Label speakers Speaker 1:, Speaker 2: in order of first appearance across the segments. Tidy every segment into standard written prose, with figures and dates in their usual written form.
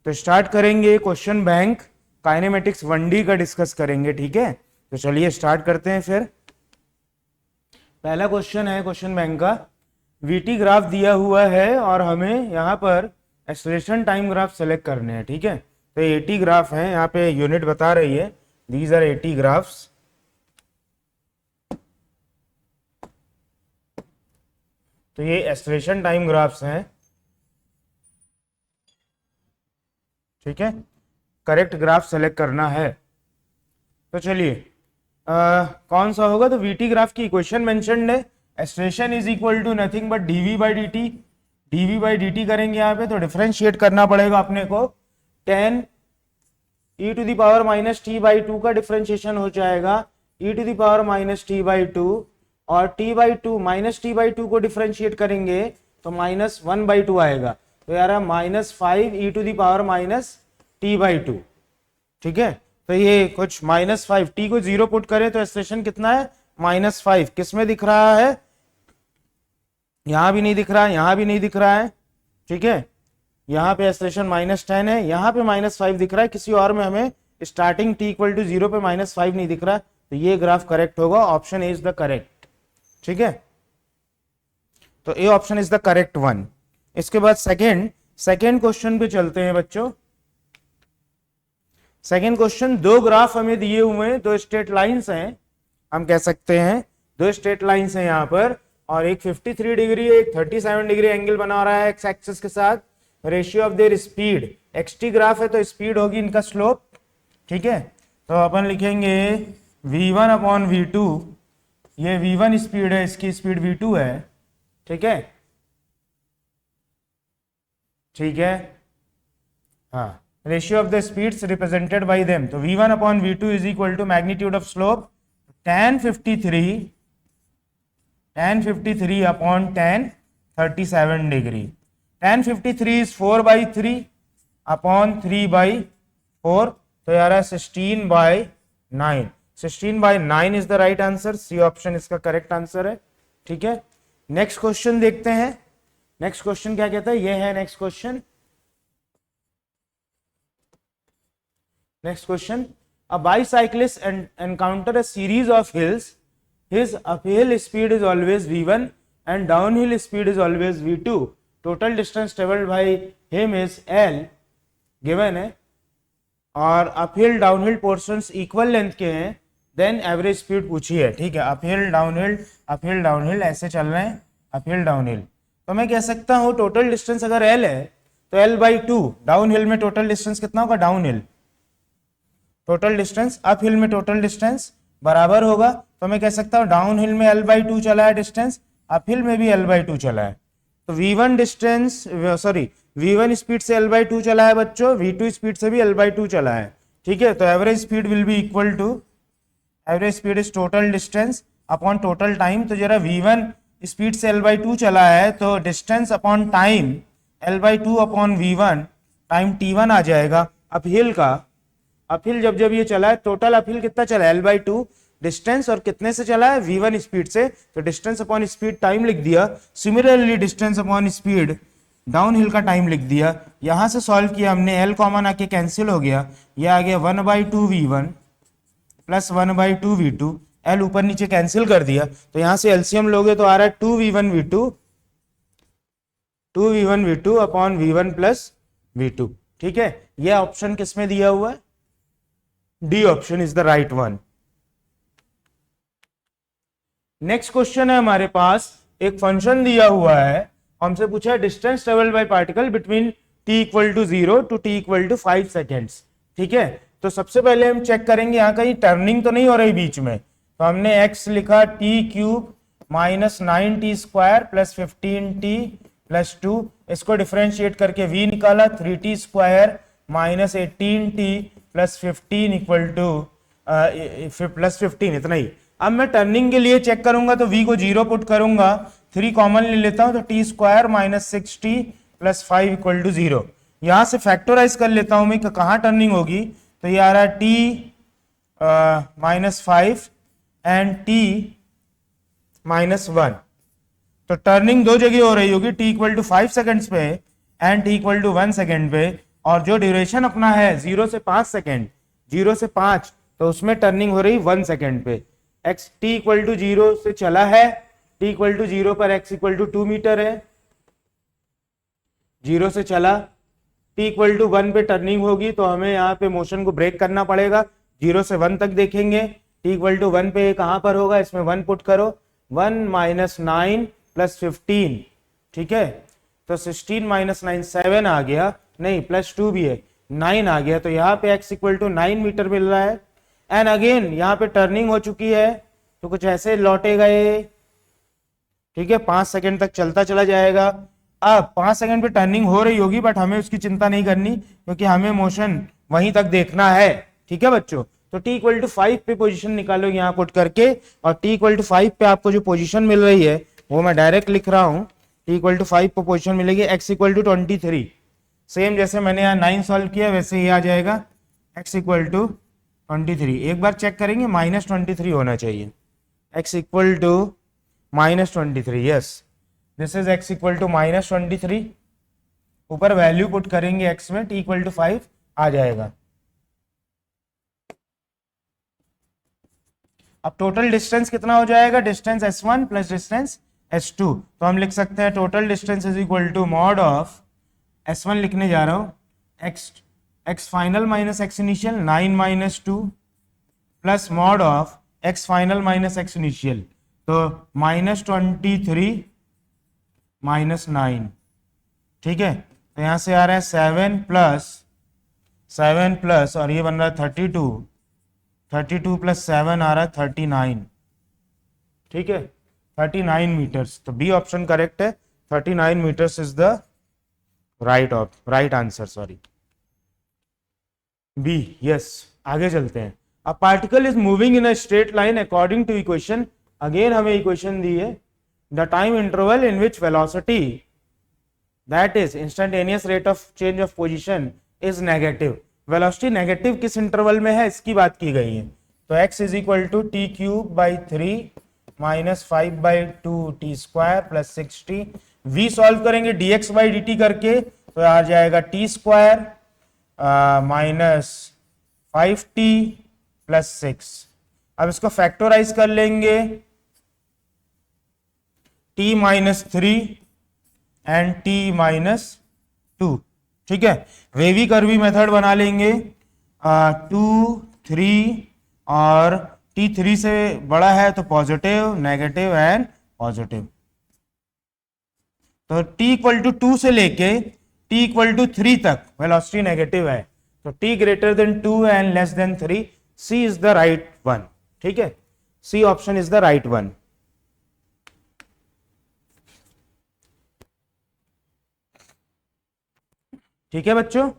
Speaker 1: तो स्टार्ट करेंगे question bank kinematics 1D का डिस्कस करेंगे, ठीक है। तो चलिए स्टार्ट करते हैं फिर। पहला क्वेश्चन है क्वेश्चन बैंक का, वीटी ग्राफ दिया हुआ है और हमें यहाँ पर एक्सेलरेशन टाइम ग्राफ सेलेक्ट करने हैं, ठीक है। तो 80 ग्राफ है, यहाँ पे यूनिट बता रही है, दीज आर 80 ग्राफ्स। तो ये एक्सेलरेशन टाइम ग्राफ्स हैं, ठीक है। करेक्ट ग्राफ सेलेक्ट करना है। तो चलिए कौन सा होगा, तो वीटी ग्राफ की इक्वेशन मेंशन्ड है, acceleration is equal to nothing but dv by D t करेंगे यहाँ पे। तो डिफरेंशिएट करना पड़ेगा अपने को, 10 e to the power minus t by 2 का डिफरेंशिएशन हो जाएगा e to the power minus t by 2, और t by 2 minus t by 2 को डिफरेंशिएट करेंगे तो माइनस 1 बाई 2 आएगा। तो यार minus 5 e to the power minus t by 2, ठीक है। तो ये कुछ माइनस 5, टी को 0 पुट करें तो एक्सप्रेशन कितना है, माइनस 5। किस में दिख रहा है, यहां भी नहीं दिख रहा है, यहां भी नहीं दिख रहा है, ठीक है। यहाँ पे एक्सप्रेशन माइनस 10 है, यहाँ पे माइनस 5 दिख रहा है, किसी और में हमें स्टार्टिंग t इक्वल टू 0 पे माइनस 5 नहीं दिख रहा है। तो ये ग्राफ करेक्ट होगा, option A is the correct, ठीक है। तो A option is the correct one. इसके बाद सेकेंड क्वेश्चन पे चलते हैं बच्चों। सेकेंड क्वेश्चन, दो ग्राफ हमें दिए हुए हैं, दो स्ट्रेट लाइंस हैं, हम कह सकते हैं दो स्ट्रेट लाइंस हैं यहाँ पर, और एक 53 डिग्री एक 37 डिग्री एंगल बना रहा है एक्स एक्सिस के साथ। Ratio of their speed, xt graph है तो स्पीड होगी इनका स्लोप, ठीक है। तो अपन लिखेंगे v1 अपॉन v2, ये v1 स्पीड है, इसकी स्पीड v2 है, ठीक है, ठीक है। हाँ, ratio of the speeds represented by them, तो v1 upon v2 is equal to magnitude of slope tan 53 upon tan 37 degree. tan 53 is 4 by 3 upon 3 by 4, तो यार 16 by 9, 16 by 9 is the right answer, C option इसका correct answer है, ठीक है। Next question देखते हैं। Next question क्या कहता है, ये है next question. Next question, a bicyclist encounter a series of hills. His uphill speed is always v1 and downhill speed is always v2. Total distance traveled by him is L given है, और uphill downhill portions equal length के हैं। Then average speed पूछी है, ठीक है। Uphill downhill ऐसे चल रहे हैं, अपहिल डाउनहिल। तो मैं कह सकता हूँ टोटल डिस्टेंस अगर L है तो L बाई 2, डाउनहिल में टोटल डिस्टेंस कितना होगा, डाउनहिल टोटल डिस्टेंस अपहिल में टोटल डिस्टेंस बराबर होगा। तो मैं कह सकता हूँ डाउन हिल में L बाई 2 चला है डिस्टेंस, अपहिल में भी L बाई 2 चला है। तो V1 डिस्टेंस V1 स्पीड से L बाई 2 चला है बच्चों, V2 स्पीड से भी L बाई 2 चला है, ठीक है। तो average speed will be equal to, average speed is total distance upon total time. तो जरा V1 स्पीड से L बाई 2 चला है तो distance upon time L by 2 upon V1 time T1 आ जाएगा अपहिल का। अपहिल जब ये चला है, टोटल अपहिल कितना चला है, L बाई 2 डिस्टेंस, और कितने से चला है, V1 स्पीड से, तो डिस्टेंस अपॉन स्पीड टाइम लिख दिया। Similarly distance upon speed down hill का टाइम लिख दिया। यहां से सॉल्व किया हमने, L कॉमन आके कैंसिल हो गया, ये आ गया 1 by 2 V1 plus 1 by 2 V2, L ऊपर नीचे कैंसिल कर दिया। तो यहां से एलसीएम लोगे तो आ रहा है 2v1 v2 upon V1 plus V2, ठीक है। ये ऑप्शन किसमें दिया हुआ है, D option is the right one. Next question है हमारे पास, एक फंक्शन दिया हुआ है, हमसे पूछा है distance travelled by particle between t equal to 0 to t equal to 5 seconds, ठीक है। तो सबसे पहले हम चेक करेंगे यहाँ कहीं टर्निंग तो नहीं हो रही बीच में। तो हमने x लिखा t cube minus 9t square plus 15t plus 2, इसको डिफरेंशिएट करके v निकाला 3t square minus 18t plus 15 equal two plus 15, इतना ही। अब मैं टर्निंग के लिए चेक करूंगा तो v को 0 पुट करूंगा, 3 कॉमन ले लेता हूं तो t square minus 6t plus 5 equal to 0। यहां से फैक्टराइज कर लेता हूं मैं कि कहां टर्निंग होगी। तो ये आ रहा है t minus 5 and t minus 1। तो टर्निंग दो जगह हो रही होगी, t इक्वल टू 5 सेकेंड्स पे and t equal to 1 second पे। और जो ड्यूरेशन अपना है 0 से 5 सेकेंड, 0 से 5, तो उसमें टर्निंग हो रही 1 सेकेंड पे। एक्स टी इक्वल टू 0 से चला है, टी इक्वल टू 0 पर एक्स इक्वल टू 2 मीटर है, 0 से चला, टी इक्वल टू 1 पे टर्निंग होगी तो हमें यहाँ पे मोशन को ब्रेक करना पड़ेगा, 0 से 1 तक देखेंगे, टी इक्वल टू 1 पे कहां पर होगा, इसमें 1 पुट करो, 1 माइनस 9 प्लस 15, ठीक है, तो 16 माइनस 9 7 आ गया, नहीं प्लस 2 भी है, 9 आ गया, तो यहाँ पे x इक्वल टू 9 मीटर मिल रहा है। एंड अगेन यहाँ पे टर्निंग हो चुकी है, तो कुछ ऐसे लौटेगा ये, ठीक है, 5 सेकेंड तक चलता चला जाएगा। अब 5 सेकेंड पे टर्निंग हो रही होगी, बट हमें उसकी चिंता नहीं करनी, क्योंकि हमें मोशन वहीं तक देखना है, ठीक है बच्चों। तो t इक्वल टू 5 पे पोजीशन निकालो यहाँ पुट करके, और t इक्वल टू 5 पे आपको जो पोजीशन मिल रही है वो मैं डायरेक्ट लिख रहा हूँ, t इक्वल टू 5 पे पोजीशन मिलेगी x इक्वल टू 23, सेम जैसे मैंने यहाँ 9 सॉल्व किया वैसे ये आ जाएगा x इक्वल टू 23। एक बार चेक करेंगे, -23 होना चाहिए, x equal to -23, yes this is x equal to -23, ऊपर वैल्यू पुट करेंगे x में, t इक्वल टू 5 आ जाएगा। अब टोटल डिस्टेंस कितना हो जाएगा, distance s1 plus distance s2, तो हम लिख सकते हैं total distance is equal to mod of s1 लिखने जा रहा हूं, x final minus x initial 9 minus 2 plus mod of x final minus x initial, तो -23 माइनस 9, ठीक है, तो यहां से आ रहा है 7 प्लस और ये बन रहा है 32 प्लस 7 आ रहा है 39, ठीक है, 39 मीटर्स, तो बी ऑप्शन करेक्ट है, 39 meters is the right answer, sorry B, yes. आगे चलते हैं। A particle is moving in a straight line according to equation, again हमें इक्वेशन दी है, the time interval in which velocity that is instantaneous rate of change of position is negative, velocity negative किस interval में है इसकी बात की गई है, तो x is equal to t cube by 3 minus 5/2 T square plus 6t, v solve करेंगे dx बाई dt करके, तो आ जाएगा T square minus 5t plus 6। अब इसको फैक्टोराइज कर लेंगे, t minus 3 and t minus 2, ठीक है, वेवी कर्वी मेथड बना लेंगे, 2 3 और t 3 से बड़ा है तो पॉजिटिव, नेगेटिव एंड पॉजिटिव, तो t इक्वल टू 2 से लेके t इक्वल टू 3 तक वेलोसिटी नेगेटिव है, तो t greater than 2 and less than 3, c is the right one, ठीक है, c option is the right one. ठीक है बच्चों,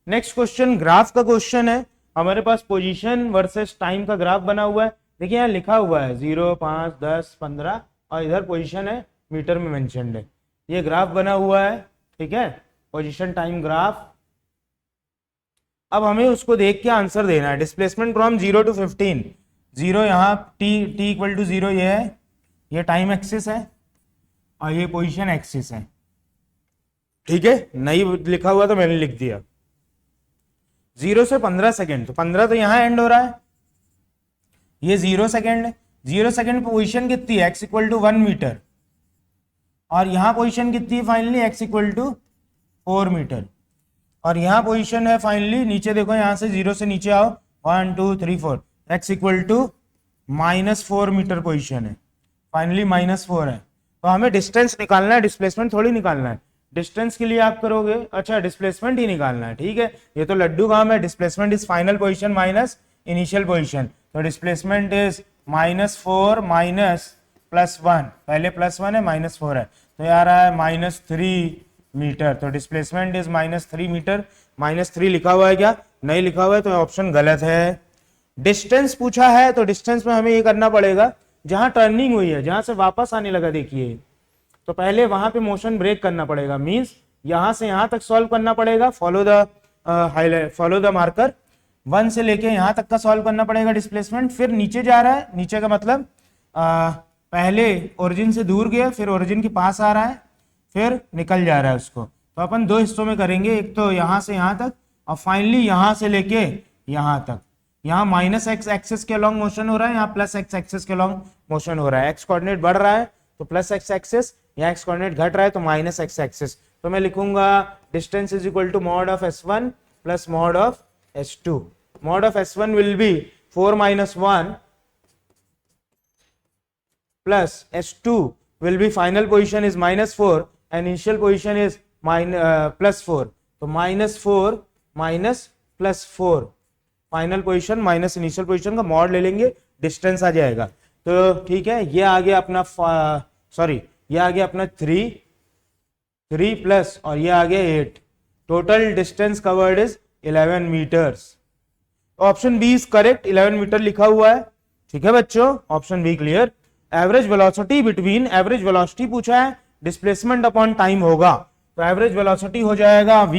Speaker 1: नेक्स्ट क्वेश्चन ग्राफ का क्वेश्चन है, हमारे पास पोजीशन वर्सेस टाइम का ग्राफ बना हुआ है, देखिए यहाँ लिखा हुआ है 0 5 10 15 और इधर पोजीशन है मीटर में मेंशन्ड है, ये ग्राफ बना हुआ है, ठीक है, पोजीशन टाइम ग्राफ। अब हमें उसको देख के आंसर देना है, डिस्प्लेसमेंट फ्रॉम 0 टू 15, 0 यहाँ t इक्वल टू 0 ये है, ये टाइम एक्सिस है और ये पोजीशन एक्सिस है, ठीक है, नहीं लिखा हुआ तो मैंने लिख दिया। 0 से 15 सेकेंड, तो 15 तो यहां एंड हो रहा है, ये 0 सेकेंड है, 0 सेकेंड पोजीशन कितनी है, x इक्वल टू 1 मीटर, और यहां पोजीशन कितनी है finally, x equal to 4 meter, और यहां पोजीशन है फाइनली, नीचे देखो यहां से 0 से नीचे आओ, 1 2 3 4, x equal to -4 meter position है, फाइनली -4 है, तो हमें डिस्टेंस निकालना है, डिस्प्लेसमेंट थोड़ी निकालना है, डिस्टेंस के लिए आप करोगे, अच्छा डिस्प्लेसमेंट ही निकालना है, ठीक है, ये तो लड्डू काम है, displacement is final position minus initial position, तो डिस्प्लेसमेंट इज -4 माइनस +1, पहले +1 है -4 है, तो यार आ रहा है -3 मीटर, तो डिस्प्लेसमेंट इज -3 मीटर, -3 लिखा हुआ है क्या, नहीं लिखा हुआ है, तो ऑप्शन गलत है। डिस्टेंस पूछा है, तो डिस्टेंस में हमें ये करना पड़ेगा, जहां टर्निंग हुई है, जहां से वापस आने लगा, देखिए तो पहले वहां पे मोशन ब्रेक करना पड़ेगा, मींस यहां से यहां तक सॉल्व करना पड़ेगा, फॉलो द मार्कर, 1 से लेके यहां तक का सॉल्व करना पड़ेगा डिस्प्लेसमेंट, फिर नीचे जा रहा है, नीचे का मतलब पहले ओरिजिन से दूर गया, फिर ओरिजिन के पास आ रहा है, फिर निकल जा रहा है उसको, तो अपन दो हिस्सों में करेंगे, एक तो यहां से यहां तक और फाइनली यहां से लेके यहां तक। यहाँ माइनस एक्स एक्सिस के अलॉन्ग मोशन हो रहा है, यहाँ प्लस एक्स एक्सिस के अलॉन्ग मोशन हो रहा है। एक्स कोऑर्डिनेट बढ़ रहा है तो प्लस एक्स एक्सिस, यहाँ एक्स कोऑर्डिनेट घट रहा है तो माइनस एक्स एक्सिस। तो मैं लिखूंगा distance is equal to mod of s1 plus mod of s2। Mod of s1 will be 4 minus 1 plus s2 will be final position is -4 and initial position is +4। तो -4 minus +4 final position minus initial position का mod ले लेंगे, distance आ जाएगा। तो ठीक है, ये आ गया अपना ये आ गया अपना 3 प्लस और ये आ गया 8। Total distance covered is 11 meters. Option B is correct, 11 meter लिखा हुआ है। ठीक है बच्चों, option B clear. Average velocity between, average velocity पूछा है, डिस्प्लेसमेंट अपॉन टाइम होगा तो एवरेज वेलोसिटी हो जाएगा v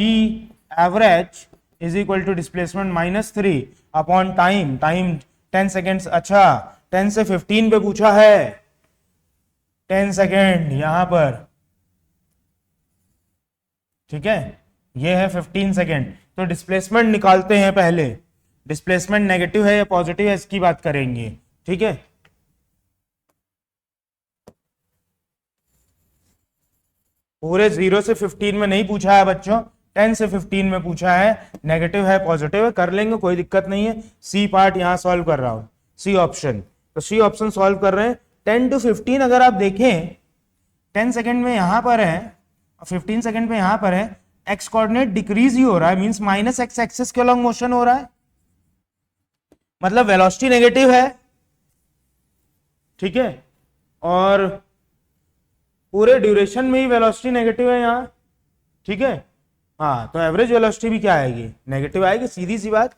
Speaker 1: average is equal to displacement -3 upon time, time 10 seconds. अच्छा 10 से 15 पे पूछा है, 10 सेकेंड यहां पर, ठीक है, ये है 15 सेकेंड। तो डिस्प्लेसमेंट निकालते हैं पहले, डिस्प्लेसमेंट नेगेटिव है या पॉजिटिव है इसकी बात करेंगे। ठीक है, पूरे 0 से 15 में नहीं पूछा है बच्चों, 10 से 15 में पूछा है, नेगेटिव है पॉजिटिव है, कर लेंगे कोई दिक्कत नहीं है। सी पार्ट यहां सॉल्व कर रहा हूं, सी ऑप्शन, तो सी ऑप्शन सॉल्व कर रहे हैं। 10 to 15 अगर आप देखें, 10 सेकंड में यहां पर है और 15 सेकंड में यहां पर है, एक्स कोऑर्डिनेट डिक्रीज ही हो रहा है, मींस माइनस एक्स एक्सिस के अलॉन्ग मोशन हो रहा है, मतलब वेलोसिटी नेगेटिव है। ठीक है, और पूरे ड्यूरेशन में ही वेलोसिटी नेगेटिव है यहाँ। ठीक है, हाँ, तो एवरेज वेलोसिटी भी क्या आएगी, नेगेटिव आएगी, सीधी सी बात,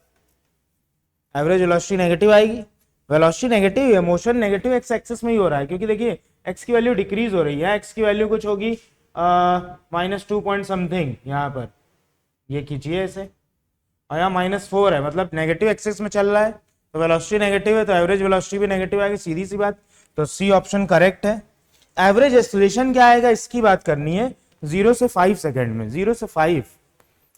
Speaker 1: एवरेज वेलोसिटी नेगेटिव आएगी। वेलोसिटी नेगेटिव है, मोशन नेगेटिव एक्स एक्सिस में ही हो रहा है, क्योंकि देखिए एक्स की वैल्यू डिक्रीज हो रही है, एक्स की वैल्यू कुछ होगी -2 पॉइंट समथिंग यहाँ पर, ये खींचिए इसे, और यहाँ -4 है, मतलब नेगेटिव एक्सिस में चल रहा है, तो वेलोसिटी नेगेटिव है तो एवरेज वेलोसिटी भी नेगेटिव आएगी, सीधी सी बात। तो सी ऑप्शन करेक्ट है। एवरेज एक्सेलरेशन क्या आएगा इसकी बात करनी है, 0 से 5 सेकेंड में, 0 से 5,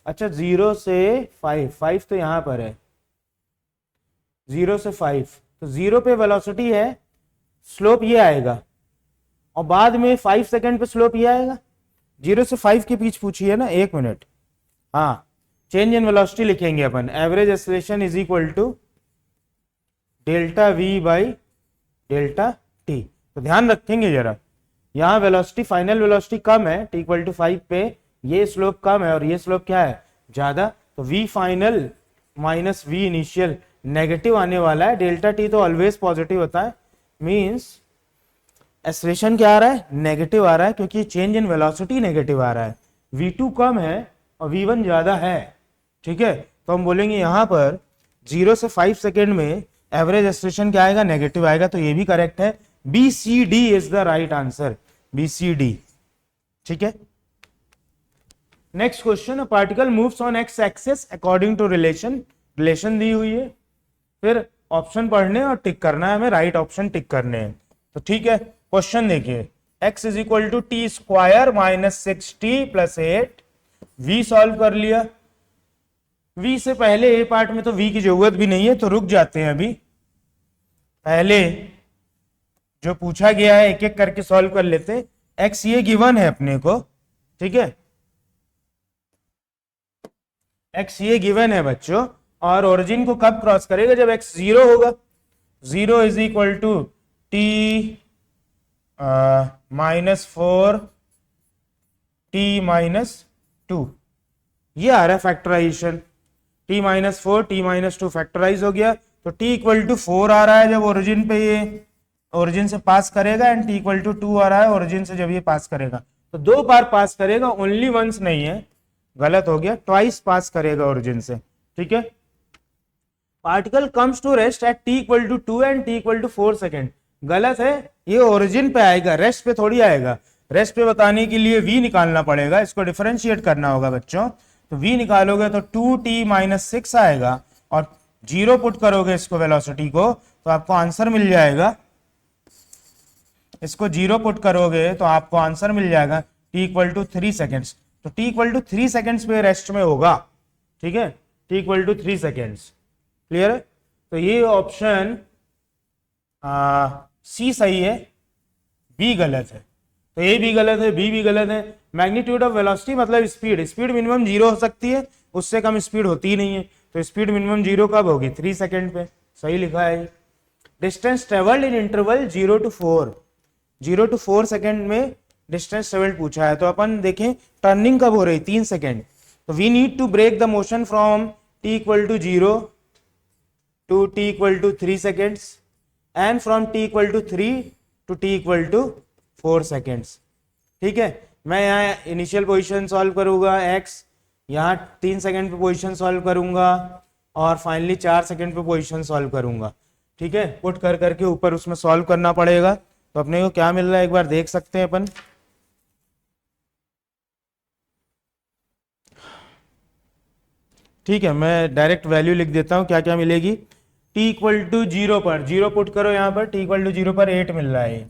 Speaker 1: अच्छा 0 से 5 तो यहां पर है, 0 से 5, तो 0 पे वेलोसिटी है, स्लोप ये आएगा, और बाद में 5 सेकेंड पे स्लोप ये आएगा। 0 से 5 के बीच पूछी है ना, 1 मिनट, हाँ, चेंज इन वेलोसिटी लिखेंगे अपन, average acceleration is equal to delta V by delta T. तो ध्यान रखेंगे जरा, यहाँ वेलोसिटी, फाइनल वेलोसिटी कम है, t इक्वल टू 5 पे, ये स्लोप कम है और ये स्लोप क्या है, ज्यादा, तो v final minus v initial negative आने वाला है। डेल्टा t तो ऑलवेज पॉजिटिव होता है, मींस एक्सेलरेशन क्या आ रहा है, नेगेटिव आ रहा है, क्योंकि चेंज इन वेलोसिटी नेगेटिव आ रहा है, v2 कम है और v1 ज्यादा है। ठीक है, तो हम बोलेंगे यहाँ पर 0 से 5 सेकेंड में एवरेज एक्सेलरेशन क्या आएगा, नेगेटिव आएगा, तो ये भी करेक्ट है। BCD is the right answer, BCD। ठीक है, next question, particle moves on X axis according to relation, relation दी हुई है, फिर ऑप्शन पढ़ने और टिक करना है हमें, राइट ऑप्शन टिक करने हैं। तो ठीक है, क्वेश्चन देखिए, x is equal to t square -6t + 8, v solve कर लिया। v से पहले ए पार्ट में तो v की जरूरत भी नहीं है, तो रुक जाते हैं अभी, पहले जो पूछा गया है एक एक करके सॉल्व कर लेते हैं। x ये गिवन है अपने को, ठीक है, x ये गिवन है बच्चों, और ओरिजिन को कब क्रॉस करेगा, जब x 0 होगा। 0 is equal to t -4 t -2, ये आ रहा है फैक्टराइजेशन, t -4 t -2 फैक्टराइज हो गया, तो t इक्वल टू 4 आ रहा है जब ओरिजिन पे ये ओरिजिन से पास करेगा, एंड t इक्वल टू 2 आ रहा है ओरिजिन से जब ये पास करेगा। तो 2 बार पास करेगा, ओनली वंस नहीं है, गलत हो गया, ट्वाइस पास करेगा ओरिजिन से। ठीक है, particle comes to rest at t equal to 2 and t equal to 4 second, गलत है, ये ओरिजिन पे आएगा, रेस्ट पे थोड़ी आएगा। रेस्ट पे बताने के लिए v निकालना पड़ेगा, इसको डिफरेंशिएट करना होगा बच्चों। तो v निकालोगे तो 2t -6 आएगा, और 0 पुट करोगे इसको वेलोसिटी को, तो आपको आंसर मिल जाएगा, इसको 0 पुट करोगे तो आपको आंसर मिल जाएगा t इक्वल टू 3 सेकेंड्स। तो t इक्वल टू 3 सेकेंड्स पे रेस्ट में होगा, ठीक है, t equal to 3 seconds. Clear है? तो ये ऑप्शन सी सही है, बी गलत है। तो ए भी गलत है, बी भी गलत है। मैग्नीट्यूड ऑफ वेलोसिटी मतलब स्पीड, स्पीड मिनिमम 0 हो सकती है, उससे कम स्पीड होती ही नहीं है। तो स्पीड मिनिमम 0 कब होगी? 3 सेकेंड पे। सही लिखा है। Distance travelled in interval 0 to 4, 0 to 4 second में डिस्टेंस ट्रेवल्ड पूछा है। तो अपन देखें टर्निंग कब हो रही? 3 सेकेंड। तो we need to break the motion from t equal to 0 to t equal to 3 seconds and from t equal to 3 to t equal to 4 seconds. ठीक है, मैं यहाँ इनिशियल पोजीशन सॉल्व करूंगा x, यहाँ 3 सेकेंड पे position solve करूंगा और finally 4 second पे पोजीशन सॉल्व करूंगा। ठीक है, पुट कर करके ऊपर उसमें सॉल्व करना पड़ेगा। तो अपने को क्या मिल रहा है एक बार देख सकते हैं अपन। ठीक है, मैं डायरेक्ट वैल्यू लिख देता हूं क्या क्या मिलेगी। t इक्वल टू 0 पर 0 पुट करो, यहाँ पर t इक्वल टू 0 पर 8 मिल रहा है।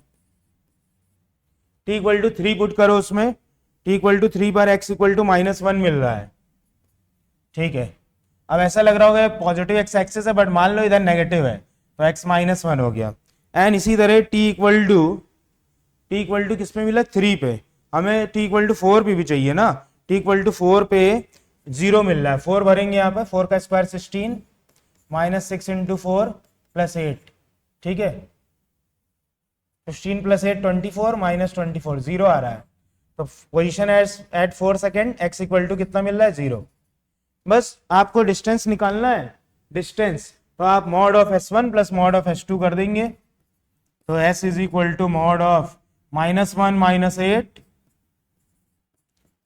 Speaker 1: t इक्वल टू 3 पुट करो उसमें, t इक्वल टू 3 पर x इक्वल टू -1 मिल रहा है। ठीक है, अब ऐसा लग रहा होगा पॉजिटिव एक्स एक्सिस है, बट मान लो इधर नेगेटिव है तो x -1 हो गया। एंड इसी तरह t इक्वल टू किस पे मिला? 3 पे। हमें t इक्वल टू 4 पे भी चाहिए ना, t इक्वल टू 4 पे 0 मिल रहा है। 4 भरेंगे यहाँ पर, 4 का स्क्वायर 16 -6 इंटू 4 प्लस 8। ठीक है, 15 प्लस 8 24 -24 0 आ रहा है। तो position at 4 second, x equal to कितना मिल रहा है? 0। बस आपको डिस्टेंस निकालना है। डिस्टेंस तो आप mod of s1 plus mod of s2 कर देंगे। तो s is equal to mod of -1 -8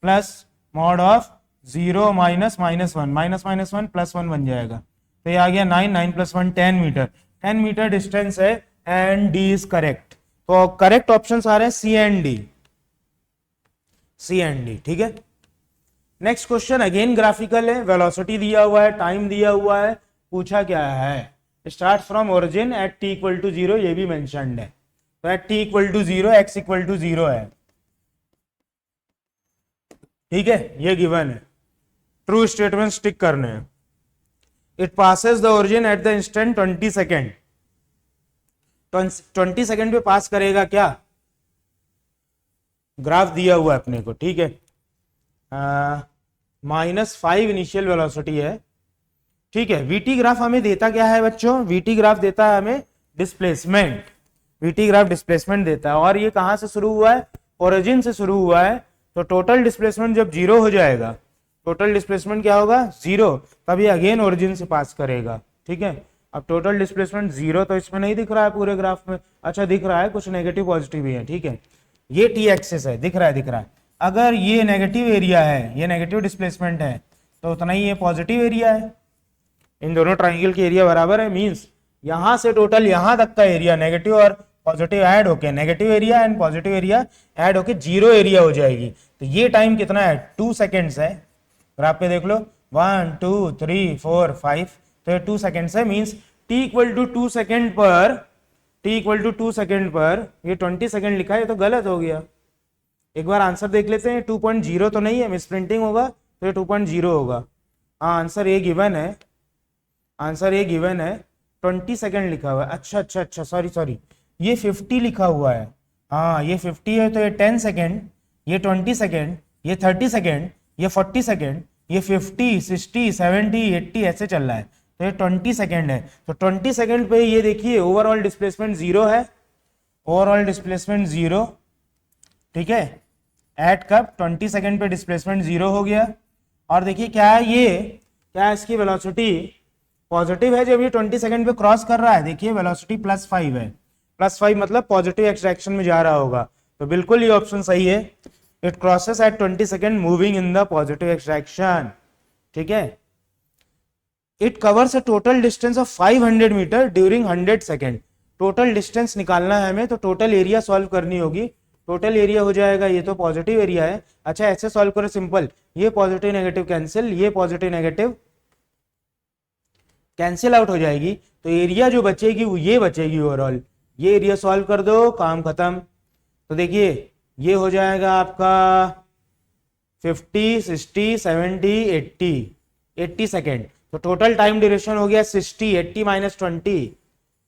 Speaker 1: plus mod of 0 -1 -1 plus 1 बन जाएगा। तो ये आ गया 9 प्लस 1 10 मीटर। 10 मीटर डिस्टेंस है एंड डी इज करेक्ट। तो करेक्ट ऑप्शन आ रहे हैं C and D, C and D. ठीक है, नेक्स्ट क्वेश्चन अगेन ग्राफिकल है, वेलोसिटी दिया हुआ है, टाइम दिया हुआ है, पूछा क्या है? Start from origin at t equal to 0, ये भी मेंशन्ड है। तो at t equal to 0 x equal to 0 है। ठीक है, ये गिवन है। ट्रू स्टेटमेंट टिक करने हैं। It passes the origin at the instant 20 second. 20 second पे पास करेगा क्या? ग्राफ दिया हुआ है अपने को। ठीक है, -5 इनिशियल वेलोसिटी है। ठीक है, वीटी ग्राफ हमें देता क्या है बच्चों? वीटी ग्राफ देता है हमें डिस्प्लेसमेंट। वीटी ग्राफ डिस्प्लेसमेंट देता है। और ये कहां से शुरू हुआ है? ओरिजिन से शुरू हुआ है। तो टोटल डिस्प्लेसमेंट जब 0 हो जाएगा, टोटल डिस्प्लेसमेंट क्या होगा? 0। तब ये अगेन ओरिजिन से पास करेगा। ठीक है, अब टोटल डिस्प्लेसमेंट 0 तो इसमें नहीं दिख रहा है पूरे ग्राफ में। अच्छा, दिख रहा है, कुछ नेगेटिव पॉजिटिव भी है। ठीक है, ये टी एक्सिस है, दिख रहा है। अगर ये नेगेटिव एरिया है, ये नेगेटिव डिस्प्लेसमेंट है, तो उतना ही ये पॉजिटिव एरिया है। इन दोनों ट्राइंगल की एरिया बराबर है। मींस यहां से टोटल यहां तक का एरिया नेगेटिव और पॉजिटिव ऐड होके, negative area and positive area add होके 0 एरिया हो जाएगी। तो ये टाइम कितना है? 2 सेकेंड्स है। ग्राफ पे देख लो, 1 2 3 4 5, तो ये 2 सेकेंड्स है। Means t equal to 2 second पर, t इक्वल टू 2 सेकेंड पर ये 20 सेकेंड लिखा है, तो गलत हो गया। एक बार आंसर देख लेते हैं। 2.0 तो नहीं है, मिस प्रिंटिंग होगा, तो ये 2.0 होगा। हाँ, आंसर ये गिवन है, आंसर ये गिवन है। 20 सेकेंड लिखा हुआ है। अच्छा, सॉरी, ये 50 लिखा हुआ है। हाँ, ये 50 है, तो ये 10 सेकेंड, ये 20 सेकेंड, ये 30 सेकेंड, ये 40 सेकेंड, ये 50 60 70 80 ऐसे चल रहा है। तो ये 20 सेकेंड है। तो 20 सेकेंड पे ये देखिए ओवरऑल डिस्प्लेसमेंट 0 है, ओवरऑल डिस्प्लेसमेंट 0। ठीक है, एट कब? 20 सेकेंड पे डिस्प्लेसमेंट 0 हो गया। और देखिए क्या है, ये क्या है, इसकी वेलोसिटी पॉजिटिव है जब ये 20 सेकेंड पे क्रॉस कर रहा है। देखिए वेलोसिटी +5 है, +5 मतलब पॉजिटिव एक्स डायरेक्शन में जा रहा होगा। तो बिल्कुल ये ऑप्शन सही है। It crosses at 20 second moving in the positive x direction. ठीक है, it covers a total distance of 500 meter during 100 second. Total distance निकालना है हमें, तो टोटल एरिया सॉल्व करनी होगी। टोटल एरिया हो जाएगा, ये तो पॉजिटिव एरिया है। अच्छा, ऐसे सॉल्व करो सिंपल, ये पॉजिटिव नेगेटिव कैंसिल, ये पॉजिटिव नेगेटिव कैंसिल आउट हो जाएगी। तो एरिया जो बचेगी वो ये बचेगी ओवरऑल। ये एरिया सॉल्व कर दो, काम खत्म। तो देखिए ये हो जाएगा आपका 50, 60, 70, 80, 80 सेकेंड। तो टोटल टाइम ड्यूरेशन हो गया 60, 80 माइनस 20,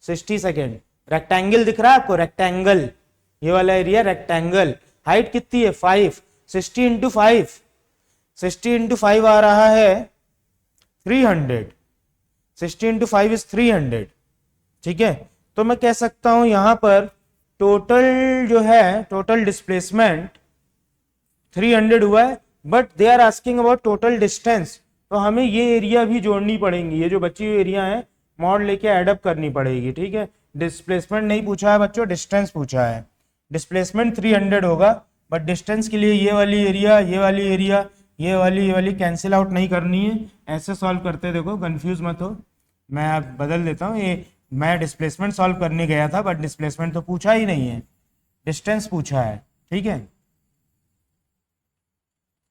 Speaker 1: 60 सेकेंड। रेक्टेंगल दिख रहा है आपको, रेक्टेंगल, ये वाला एरिया रेक्टेंगल। हाइट कितनी है 5, 60 इंटू 5, 60 इंटू 5 आ रहा है 300, 60 इंटू 5 इज 300। ठीक है, तो मैं कह सकता हूं यहां पर टोटल जो है, टोटल डिस्प्लेसमेंट 300 हुआ है, but they are asking about total distance, तो हमें ये एरिया भी जोड़नी पड़ेंगी, ये जो बची हुई एरिया है मॉड लेके एडअप करनी पड़ेगी। ठीक है, डिस्प्लेसमेंट नहीं पूछा है बच्चों, डिस्टेंस पूछा है। डिस्प्लेसमेंट 300 होगा, बट डिस्टेंस के लिए ये वाली एरिया, ये वाली एरिया, ये वाली कैंसिल आउट नहीं करनी है, ऐसे सॉल्व करते, देखो कंफ्यूज मत हो, मैं अब बदल देता हूँ। ये मैं डिस्प्लेसमेंट सॉल्व करने गया था, बट डिस्प्लेसमेंट तो पूछा ही नहीं है, डिस्टेंस पूछा है। ठीक है,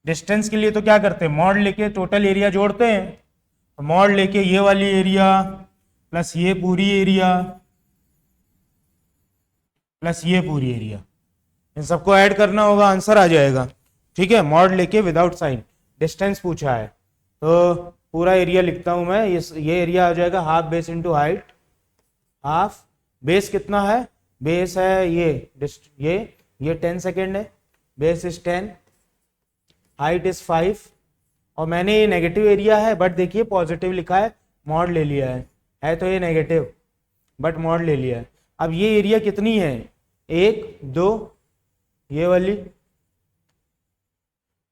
Speaker 1: डिस्टेंस के लिए तो क्या करते हैं, मॉड लेके टोटल एरिया जोड़ते हैं, तो मॉड लेके ये वाली एरिया प्लस ये पूरी एरिया प्लस ये पूरी एरिया, इन सबको ऐड करना होगा, आंसर आ जाएगा। ठीक है, मॉड लेके विदाउट साइन, डिस्टेंस पूछा है तो पूरा एरिया लिखता हूं मैं, ये एरिया आ जाएगा half base into height, half base कितना है, बेस है ये 10 सेकेंड है, बेस इज 10, हाइट इज 5, और मैंने ये नेगेटिव एरिया है बट देखिए पॉजिटिव लिखा है, मॉड ले लिया है तो ये नेगेटिव बट मॉड ले लिया है। अब ये एरिया कितनी है, 1, 2, ये वाली,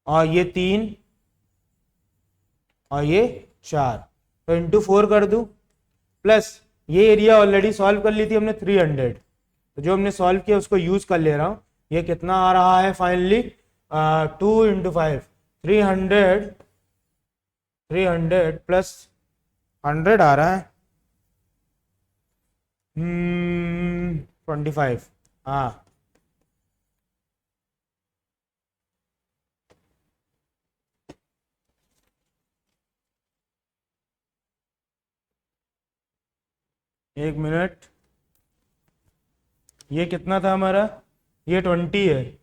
Speaker 1: और ये 3, और ये 4, तो इंटू 4 कर दूं, प्लस ये एरिया ऑलरेडी सॉल्व कर ली थी हमने 300, तो जो हमने सॉल्व किया उसको यूज कर ले रहा हूं। ये कितना आ रहा है फाइनली, 2 इंटू 5, 300 प्लस 100 आ रहा है 25, हाँ एक मिनट, ये कितना था हमारा, ये 20 है,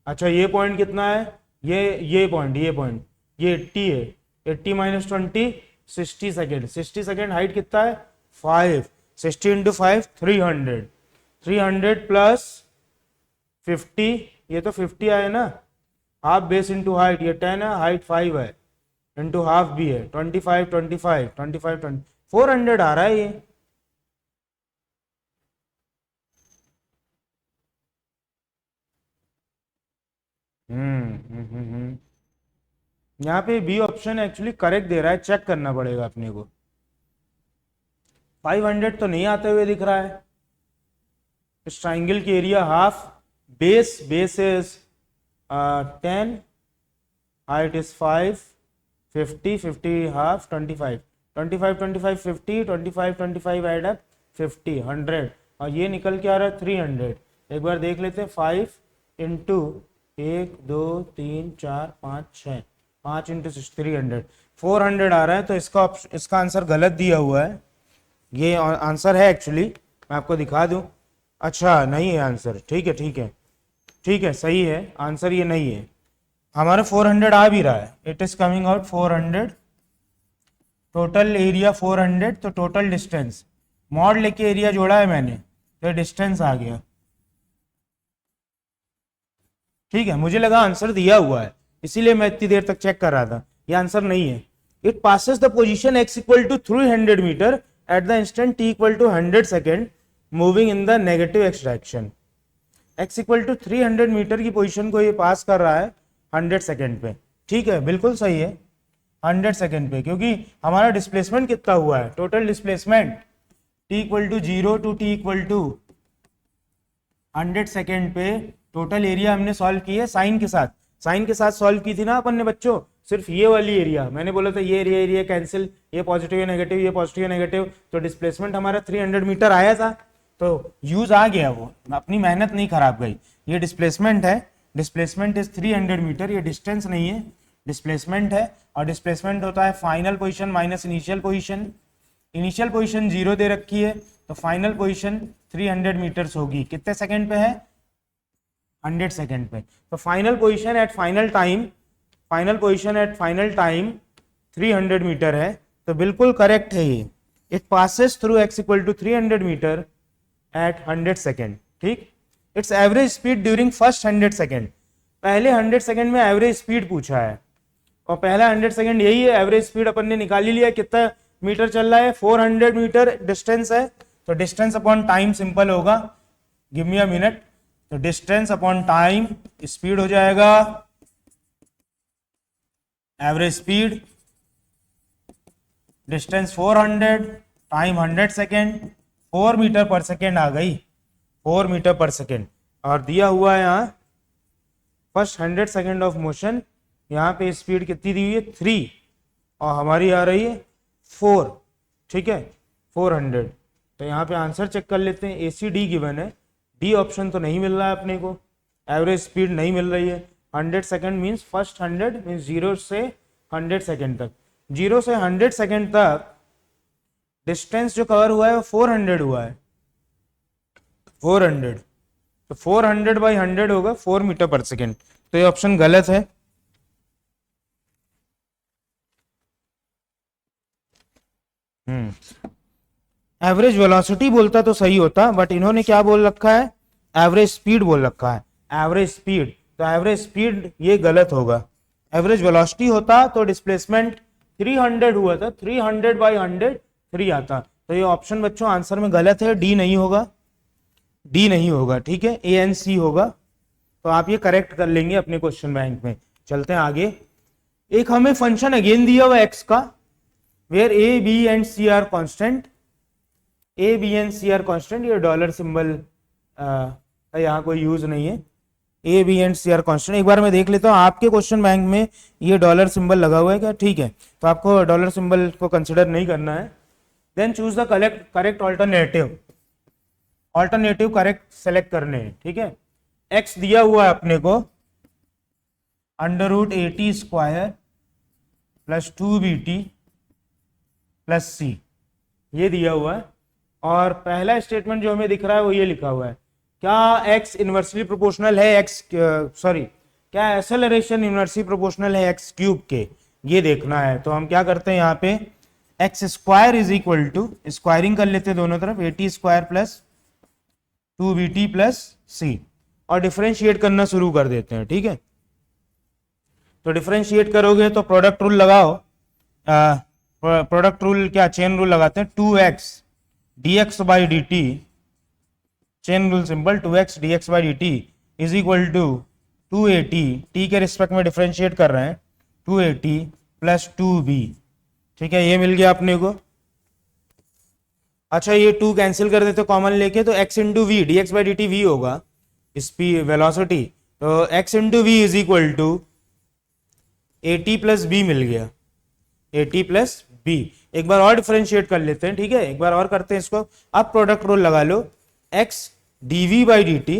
Speaker 1: अच्छा ये पॉइंट कितना है, ये पॉइंट ये 80 है, 80 माइनस 20, 60 सेकेंड, 60 सेकेंड। हाइट कितना है 5, 60 इंटू 5 300, 300 प्लस 50, ये तो 50 आए ना, हाफ बेस इंटू हाइट, ये 10 है, हाइट 5 है, इंटू हाफ भी है, 25 25 25 20, 400 आ रहा है ये। यहाँ पे B option actually correct they रहा है, चेक करना पड़ेगा अपने को। 500 तो नहीं आते हुए दिख रहा है। इस ट्राइंगल की area half, base is 10, height is 5, 50 50 half 25 25 25 50 25 25 add up 50 100, और ये निकल के आ रहा है 300। एक बार देख लेते हैं, 5 इंटू 1 2 3 4 5 6, 5 इंटू 300, 400 आ रहा है। तो इसका आंसर गलत दिया हुआ है, ये आंसर है एक्चुअली, मैं आपको दिखा दूं। अच्छा नहीं है आंसर, ठीक है सही है आंसर, ये नहीं है हमारा, 400 आ भी रहा है, it is coming out 400, total area 400, तो टोटल डिस्टेंस मॉड लेके एरिया जोड़ा है मैंने, तो डिस्टेंस आ गया। ठीक है, मुझे लगा आंसर दिया हुआ है, इसीलिए मैं इतनी देर तक चेक कर रहा था, ये आंसर नहीं है। It passes the position x equal to 300 metre at the instant t equal to 100 second moving in the negative x direction. x equal to 300 meter की पोजीशन को ये पास कर रहा है 100 सेकेंड पे। ठीक है, बिल्कुल सही है 100 सेकेंड पे, क्योंकि हमारा डिस्प्लेसमेंट कितना हुआ है, total displacement t equal to 0 to t equal to 100 second पे। टोटल एरिया हमने सॉल्व की है साइन के साथ सॉल्व की थी ना अपन ने बच्चों, सिर्फ ये वाली एरिया, मैंने बोला था ये एरिया कैंसिल, ये पॉजिटिव है नेगेटिव, ये पॉजिटिव है नेगेटिव, तो डिस्प्लेसमेंट हमारा 300 मीटर आया था, तो यूज आ गया, वो अपनी मेहनत नहीं खराब गई। ये डिस्प्लेसमेंट है, डिस्प्लेसमेंट इज 300 मीटर, ये डिस्टेंस नहीं है, डिस्प्लेसमेंट है, और डिस्प्लेसमेंट होता है final position minus initial position. Initial position 0 दे रखी है, तो फाइनल पोजीशन 300 मीटर्स होगी, कितने सेकंड पे है 100 सेकेंड पे। तो final position at final time 300 metre है, तो बिल्कुल करेक्ट है ये। It passes through x equal to 300 metre at 100 second. ठीक, its average speed during first 100 second. पहले 100 सेकेंड में एवरेज स्पीड पूछा है, और पहला 100 सेकेंड यही है, एवरेज स्पीड अपन ने निकाल ही लिया, कितना मीटर चल रहा है, 400 मीटर डिस्टेंस है, तो डिस्टेंस अपॉन टाइम सिंपल होगा, गिव मी अ मिनट। तो डिस्टेंस अपॉन टाइम स्पीड हो जाएगा average speed, distance 400, time 100 second, 4 meter पर सेकेंड आ गई, 4 मीटर पर सेकेंड। और दिया हुआ है यहाँ फर्स्ट 100 सेकेंड ऑफ मोशन, यहाँ पे स्पीड कितनी दी हुई है 3, और हमारी आ रही है 4। ठीक है, 400। तो यहाँ पे आंसर चेक कर लेते हैं, ACD गिवन है, डी ऑप्शन तो नहीं मिल रहा है अपने को, एवरेज स्पीड नहीं मिल रही है। 100 सेकेंड मीन्स फर्स्ट 100 मीन्स 0 से 100 सेकेंड तक, 0 से 100 सेकेंड तक डिस्टेंस जो कवर हुआ है वो 400 हुआ है, 400। तो 400 बाई 100 होगा 4 मीटर पर सेकेंड, तो ये ऑप्शन गलत है। एवरेज वेलोसिटी बोलता तो सही होता, बट इन्होंने क्या बोल रखा है, एवरेज स्पीड बोल रखा है, एवरेज स्पीड। तो एवरेज स्पीड ये गलत होगा, एवरेज वेलोसिटी होता तो डिस्प्लेसमेंट 300 हुआ था, 300 बाई 100 3 आता। तो ये ऑप्शन बच्चों आंसर में गलत है, डी नहीं होगा, डी नहीं होगा। ठीक है, ANC होगा। तो आप ये करेक्ट कर लेंगे अपने क्वेश्चन बैंक में। चलते हैं आगे। एक हमें फंक्शन अगेन दिया हुआ एक्स का, where A, B and C are constant, A, B and C are constant. ये डॉलर सिंबल यहाँ कोई यूज नहीं है, A, B and C are constant. एक बार मैं देख लेता हूँ आपके क्वेश्चन बैंक में ये डॉलर सिंबल लगा हुआ है क्या, ठीक है, तो आपको डॉलर सिंबल को कंसिडर नहीं करना है। Then choose the correct alternative, alternative correct select करने हैं। ठीक है, x दिया हुआ है अपने को √AT square plus 2BT plus C, ये दिया हुआ है। और पहला स्टेटमेंट जो हमें दिख रहा है वो ये लिखा हुआ है, क्या x इनवर्सली प्रोपोर्शनल है क्या एक्सेलरेशन इनवर्सली प्रोपोर्शनल है x क्यूब के, ये देखना है। तो हम क्या करते हैं, यहाँ पे x square is equal to, squaring कर लेते हैं दोनों तरफ, AT square plus 2BT plus C, और डिफरेंशिएट करना शुरू कर देते हैं। ठीक है, तो डिफरेंशिएट करोगे तो प्रोडक्ट रूल लगाओ, प्रोडक्ट रूल क्या, चेन रूल लगाते हैं, 2x dx by dt, chain rule simple, 2x dx by dt is equal to 2AT, t के रिस्पेक्ट में डिफरेंशिएट कर रहे हैं, 2AT प्लस 2b। ठीक है, ये मिल गया अपने को। अच्छा, ये 2 कैंसिल कर देते कॉमन लेके, तो x into v, dx by dt v होगा स्पीड वेलोसिटी, तो x into v is equal to AT plus b मिल गया, AT प्लस b। एक बार और डिफरेंशिएट कर लेते हैं, ठीक है, एक बार और करते हैं इसको। अब प्रोडक्ट रूल लगा लो, x dv by dt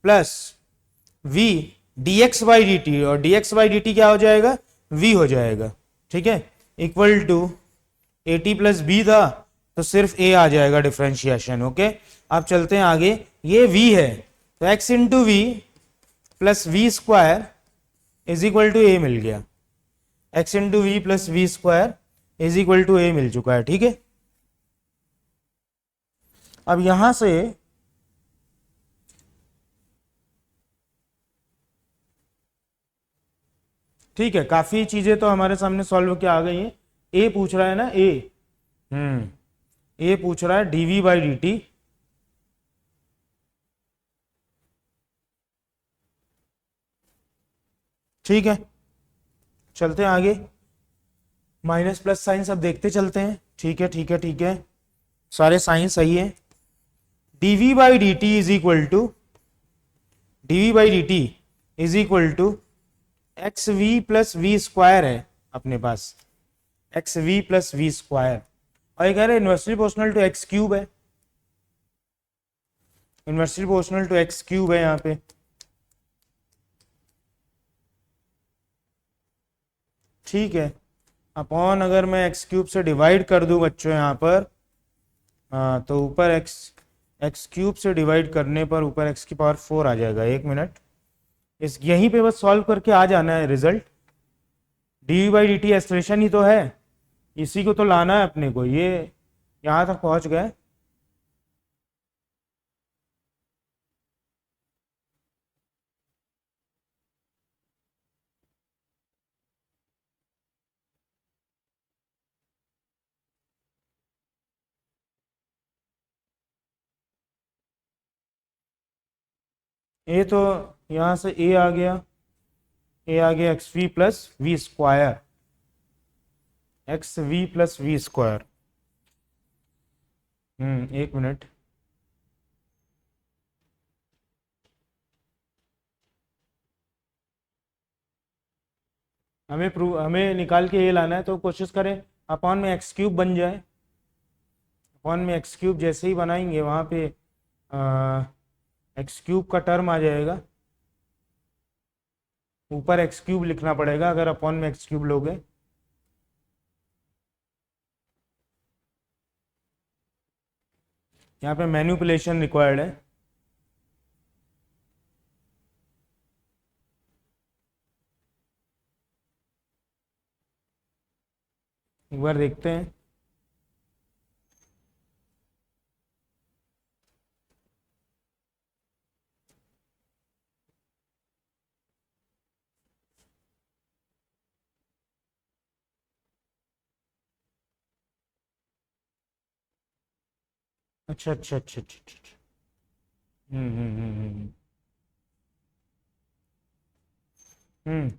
Speaker 1: plus v dx by dt, और dx बाई dt क्या हो जाएगा, v हो जाएगा। ठीक है, equal to AT plus b था तो सिर्फ a आ जाएगा डिफरेंशिएशन। ओके, अब चलते हैं आगे। ये v है तो x into v plus we square is equal to a मिल गया, x into v plus we square is equal to a मिल चुका है। ठीक है, अब यहां से ठीक है, काफी चीजें तो हमारे सामने सॉल्व क्या आ गई हैं। a पूछ रहा है ना, a पूछ रहा है dv बाई dt, ठीक है, चलते हैं आगे। माइनस प्लस साइन सब देखते चलते हैं। ठीक है, ठीक है, ठीक है, सारे साइन सही है। dv by dt is equal to, dv by dt is equal to X we plus we square है अपने पास, X we plus we square, और ये कह रहे inversely proportional to x cube है, inversely proportional to x cube है यहाँ पे। ठीक है, अपॉन अगर मैं एक्स क्यूब से डिवाइड कर दूं बच्चों यहाँ पर, तो ऊपर एक्स क्यूब से डिवाइड करने पर ऊपर एक्स की पावर 4 आ जाएगा। एक मिनट, इस यहीं पे बस सॉल्व करके आ जाना है result. D by D T expression ही तो है, इसी को तो लाना है अपने को। ये यहाँ तक पहुँच गए। ए तो यहाँ से ए आ गया, ए आ गया x we plus we square, x we plus we square. एक मिनट, हमें निकाल के ये लाना है, तो कोशिश करें अपॉन में एक्स क्यूब बन जाए। अपॉन में एक्स क्यूब जैसे ही बनाएंगे वहाँ पे एक्स क्यूब का टर्म आ जाएगा, ऊपर एक्स क्यूब लिखना पड़ेगा अगर अपॉन में एक्स क्यूब लोगे। यहाँ पे मैनिपुलेशन रिक्वायर्ड है। एक बार देखते हैं। अच्छा अच्छा अच्छा अच्छा अच्छा अच्छा। हम्म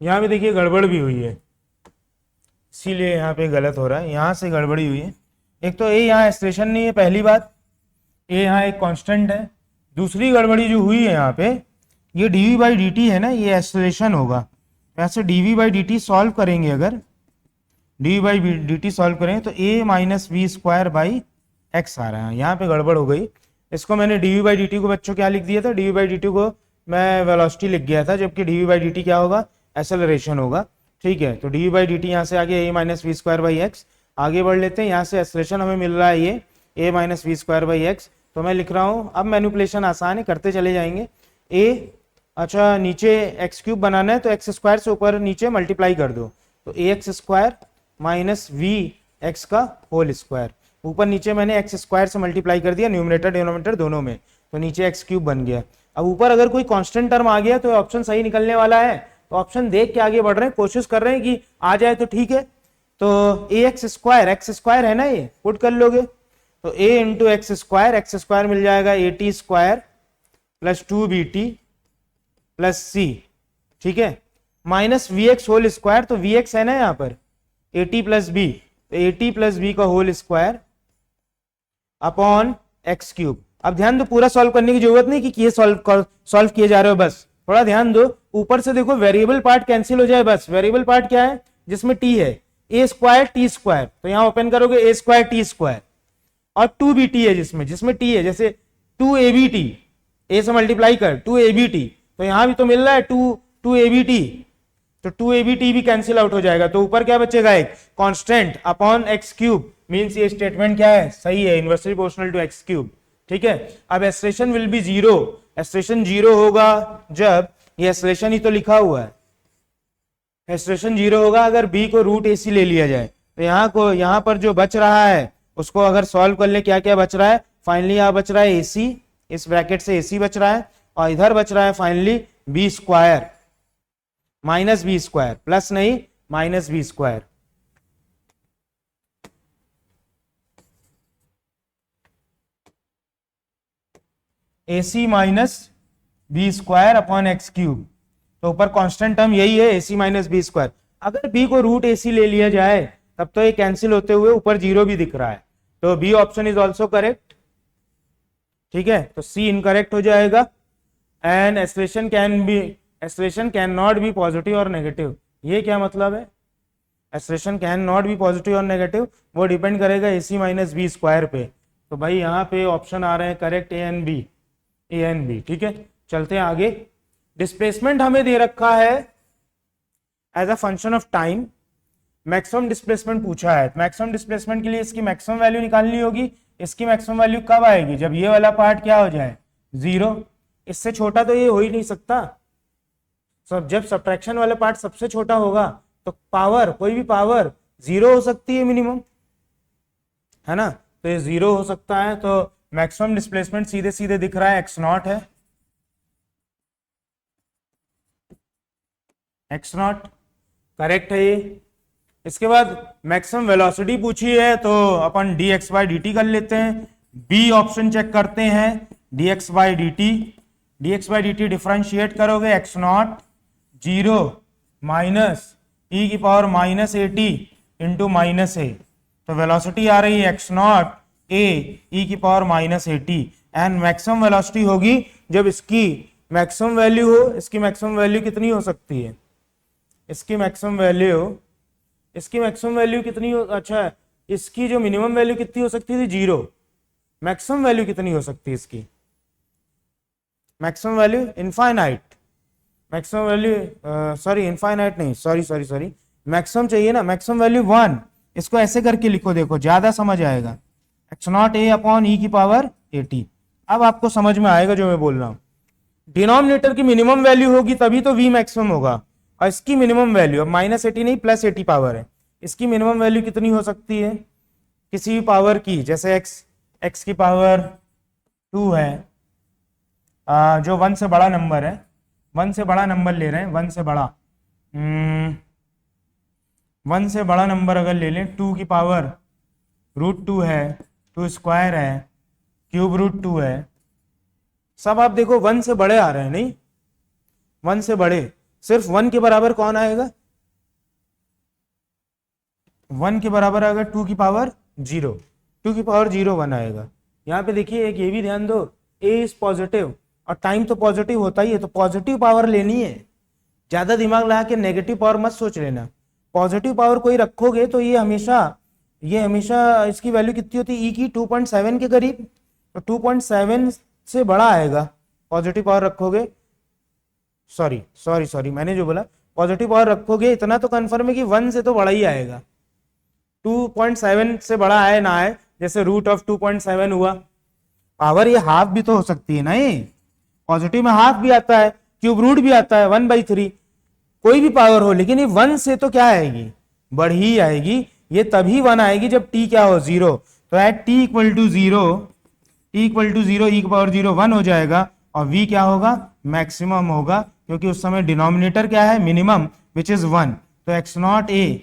Speaker 1: यहाँ पे देखिए गड़बड़ भी हुई है, इसीलिए यहाँ पे गलत हो रहा है, यहाँ से गड़बड़ी हुई है। एक तो ए यहाँ एक्सप्रेशन नहीं है, पहली बात, ए यहाँ एक कांस्टेंट है। दूसरी गड़बड़ी जो हुई है यहाँ पे, ये D V by D T है ना, ये एक्सप्रेशन होगा। वैसे D V by D T solve करेंगे, अगर D V by D T solve करेंगे तो A minus V square by X आ रहा है। यहाँ पे गड़बड़ हो गई। इसको मैंने D V by D T को बच्चों क्या लिख दिया था, D V by D T को मैं वेलोसिटी लिख गया था, जबकि D V by D T क्या होगा, एक्सेलरेशन होगा। ठीक है, तो D V by D T यहाँ से आगे A minus V square by X. आगे बढ़ लेते हैं, यहाँ से एक्सेलरेशन हमें मिल रहा है ये A minus V square by X. तो मैं लिख रहा हूँ, अब मैनिपुलेशन आसान है, करते चले जाएंगे। ए, अच्छा नीचे एक्स क्यूब बनाना है तो एक्स स्क्वायर से ऊपर नीचे मल्टीप्लाई कर दो, तो A X square minus V X का होल स्क्वायर। ऊपर नीचे मैंने एक्स स्क्वायर से मल्टीप्लाई कर दिया, न्यूमरेटर डिनोमिनेटर दोनों में, तो नीचे एक्स क्यूब बन गया। अब ऊपर अगर कोई कांस्टेंट टर्म आ गया तो ऑप्शन सही निकलने वाला है, तो ऑप्शन देख के आगे बढ़ रहे हैं, कोशिश कर रहे हैं कि आ जाए तो ठीक है। तो ए एक्स स्क्वायर है ना, ये पुट कर लोगे तो ए इंटू एक्स स्क्वायर मिल जाएगा A T square plus 2bt plus C. ठीक है, minus V X whole square, तो वी एक्स है ना यहाँ पर, ए टी प्लस बी, तो ए टी प्लस बी का whole square upon x cube. अब ध्यान दो, पूरा सॉल्व करने की जरूरत नहीं कि ये सॉल्व किए जा रहे हो, बस थोड़ा ध्यान दो। ऊपर से देखो वेरिएबल पार्ट कैंसिल हो जाए, बस वेरिएबल पार्ट क्या है जिसमें टी है, ए स्क्वायर टी स्क्वायर, तो यहां ओपन करोगे ए स्क्वायर टी स्क्वायर, और 2bt है जिसमें टी है, जैसे 2abT, ए से मल्टीप्लाई कर 2abT, तो यहां भी तो मिल रहा है 2abT, तो 2abT भी कैंसिल आउट हो जाएगा, तो ऊपर क्या बचेगा, एक constant upon x cube. Means ये स्टेटमेंट क्या है, सही है, inversely proportional to x cube. ठीक है, अब expression will be zero, expression zero होगा जब, ये एक्सप्रेशन ही तो लिखा हुआ है, एक्सप्रेशन जीरो होगा अगर b को रूट AC ले लिया जाए। तो यहाँ पर जो बच रहा है उसको अगर सॉल्व कर ले, क्या क्या बच रहा है, फाइनली यहाँ बच रहा है AC, इस ब्रैकेट से AC बच रहा है, और इधर बच रहा है finally b square minus B square, plus नहीं minus B square. AC minus B square upon x cube, तो ऊपर कांस्टेंट टर्म यही है AC माइनस बी स्क्वायर। अगर b को रूट AC ले लिया जाए तब तो ये कैंसिल होते हुए ऊपर जीरो भी दिख रहा है, तो b option is also correct. ठीक है, तो सी इनकरेक्ट हो जाएगा। And expression can not be positive और नेगेटिव। ये क्या मतलब है, expression can not be positive और नेगेटिव, वो डिपेंड करेगा AC माइनस बी स्क्वायर पे। तो भाई यहाँ पे ऑप्शन आ रहे हैं करेक्ट ए एंड बी। ठीक है, चलते हैं आगे। डिस्प्लेसमेंट हमें दे रखा है as a function of time. Maximum displacement पूछा है, मैक्सिमम डिस्प्लेसमेंट के लिए इसकी मैक्सिमम वैल्यू निकालनी होगी इसकी मैक्सिमम वैल्यू कब आएगी? जब ये वाला पार्ट क्या हो जाए? 0। इससे छोटा तो ये हो ही नहीं सकता। सब जब सब्ट्रैक्शन वाला पार्ट सबसे छोटा होगा तो पावर, कोई भी पावर 0 हो सकती है मिनिमम, है ना? तो ये 0 हो सकता है। तो मैक्सिमम डिस्प्लेसमेंट सीधे सीधे दिख रहा है x0 है, x0 करेक्ट है ये। इसके बाद मैक्सिमम वेलोसिटी पूछी है तो अपन dx बाई dt कर लेते हैं। बी ऑप्शन चेक करते हैं, dx बाई dt डिफ्रेंशिएट करोगे x0 0 माइनस e की power minus AT into minus A, तो वेलोसिटी आ रही है x0 a e की power minus AT and maximum velocity होगी जब इसकी मैक्सिमम वैल्यू हो। इसकी मैक्सिमम वैल्यू कितनी हो सकती है? इसकी मैक्सिमम वैल्यू कितनी हो? अच्छा, इसकी जो मिनिमम वैल्यू कितनी हो सकती थी? 0। मैक्सिमम वैल्यू कितनी हो सकती है इसकी? Maximum value infinite. Maximum value sorry infinite नहीं, सॉरी मैक्सिमम चाहिए ना। Maximum value 1। इसको ऐसे करके लिखो, देखो ज्यादा समझ आएगा। x0 a अपॉन e की पावर AT। अब आपको समझ में आएगा जो मैं बोल रहा हूं। डिनोमिनेटर की मिनिमम वैल्यू होगी तभी तो v मैक्सिमम होगा, और इसकी मिनिमम वैल्यू अब माइनस AT नहीं प्लस AT पावर है। इसकी मिनिमम वैल्यू कितनी हो सकती है किसी भी पावर की? जैसे x की पावर 2 है, जो 1 से बड़ा नंबर है, 1 से बड़ा नंबर ले रहे हैं, 1 से बड़ा 1 से बड़ा नंबर अगर ले लें, 2 की पावर √2 है, 2 स्क्वायर है, क्यूब √2 है। सब आप देखो 1 से बड़े आ रहे हैं, नहीं 1 से बड़े। सिर्फ 1 के बराबर कौन आएगा? 1 के बराबर अगर 2 की पावर 0, 2 की पावर 0 1 आएगा। यहाँ पे देखिए एक ये भी ध्यान दो, a इज पॉजिटिव और टाइम तो पॉजिटिव होता ही है, तो पॉजिटिव पावर लेनी है। ज्यादा दिमाग लगा के नेगेटिव पावर मत सोच लेना। पॉजिटिव पावर कोई रखोगे तो ये हमेशा इसकी वैल्यू कितनी होती है? e की 2.7 के करीब, तो 2.7 से बड़ा आएगा पॉजिटिव पावर रखोगे। सॉरी मैंने जो बोला, पॉजिटिव पावर रखोगे इतना तो कंफर्म है कि 1 से तो बड़ा ही आएगा। 2.7 से बड़ा आए ना आए, जैसे √2.7 हुआ। पावर ये हाफ भी तो हो सकती है ना, ये पॉजिटिव में हाफ भी आता है, क्यूब रूट भी आता है, 1/3 कोई भी पावर हो, लेकिन ये 1 से तो क्या आएगी? बढ़ी ही आएगी। ये तभी 1 आएगी जब t क्या हो? 0। तो at t equal to 0 e की पावर 0 1 हो जाएगा, और v क्या होगा? मैक्सिमम होगा, क्योंकि उस समय डिनोमिनेटर क्या है? Minimum, which is 1। तो x0 a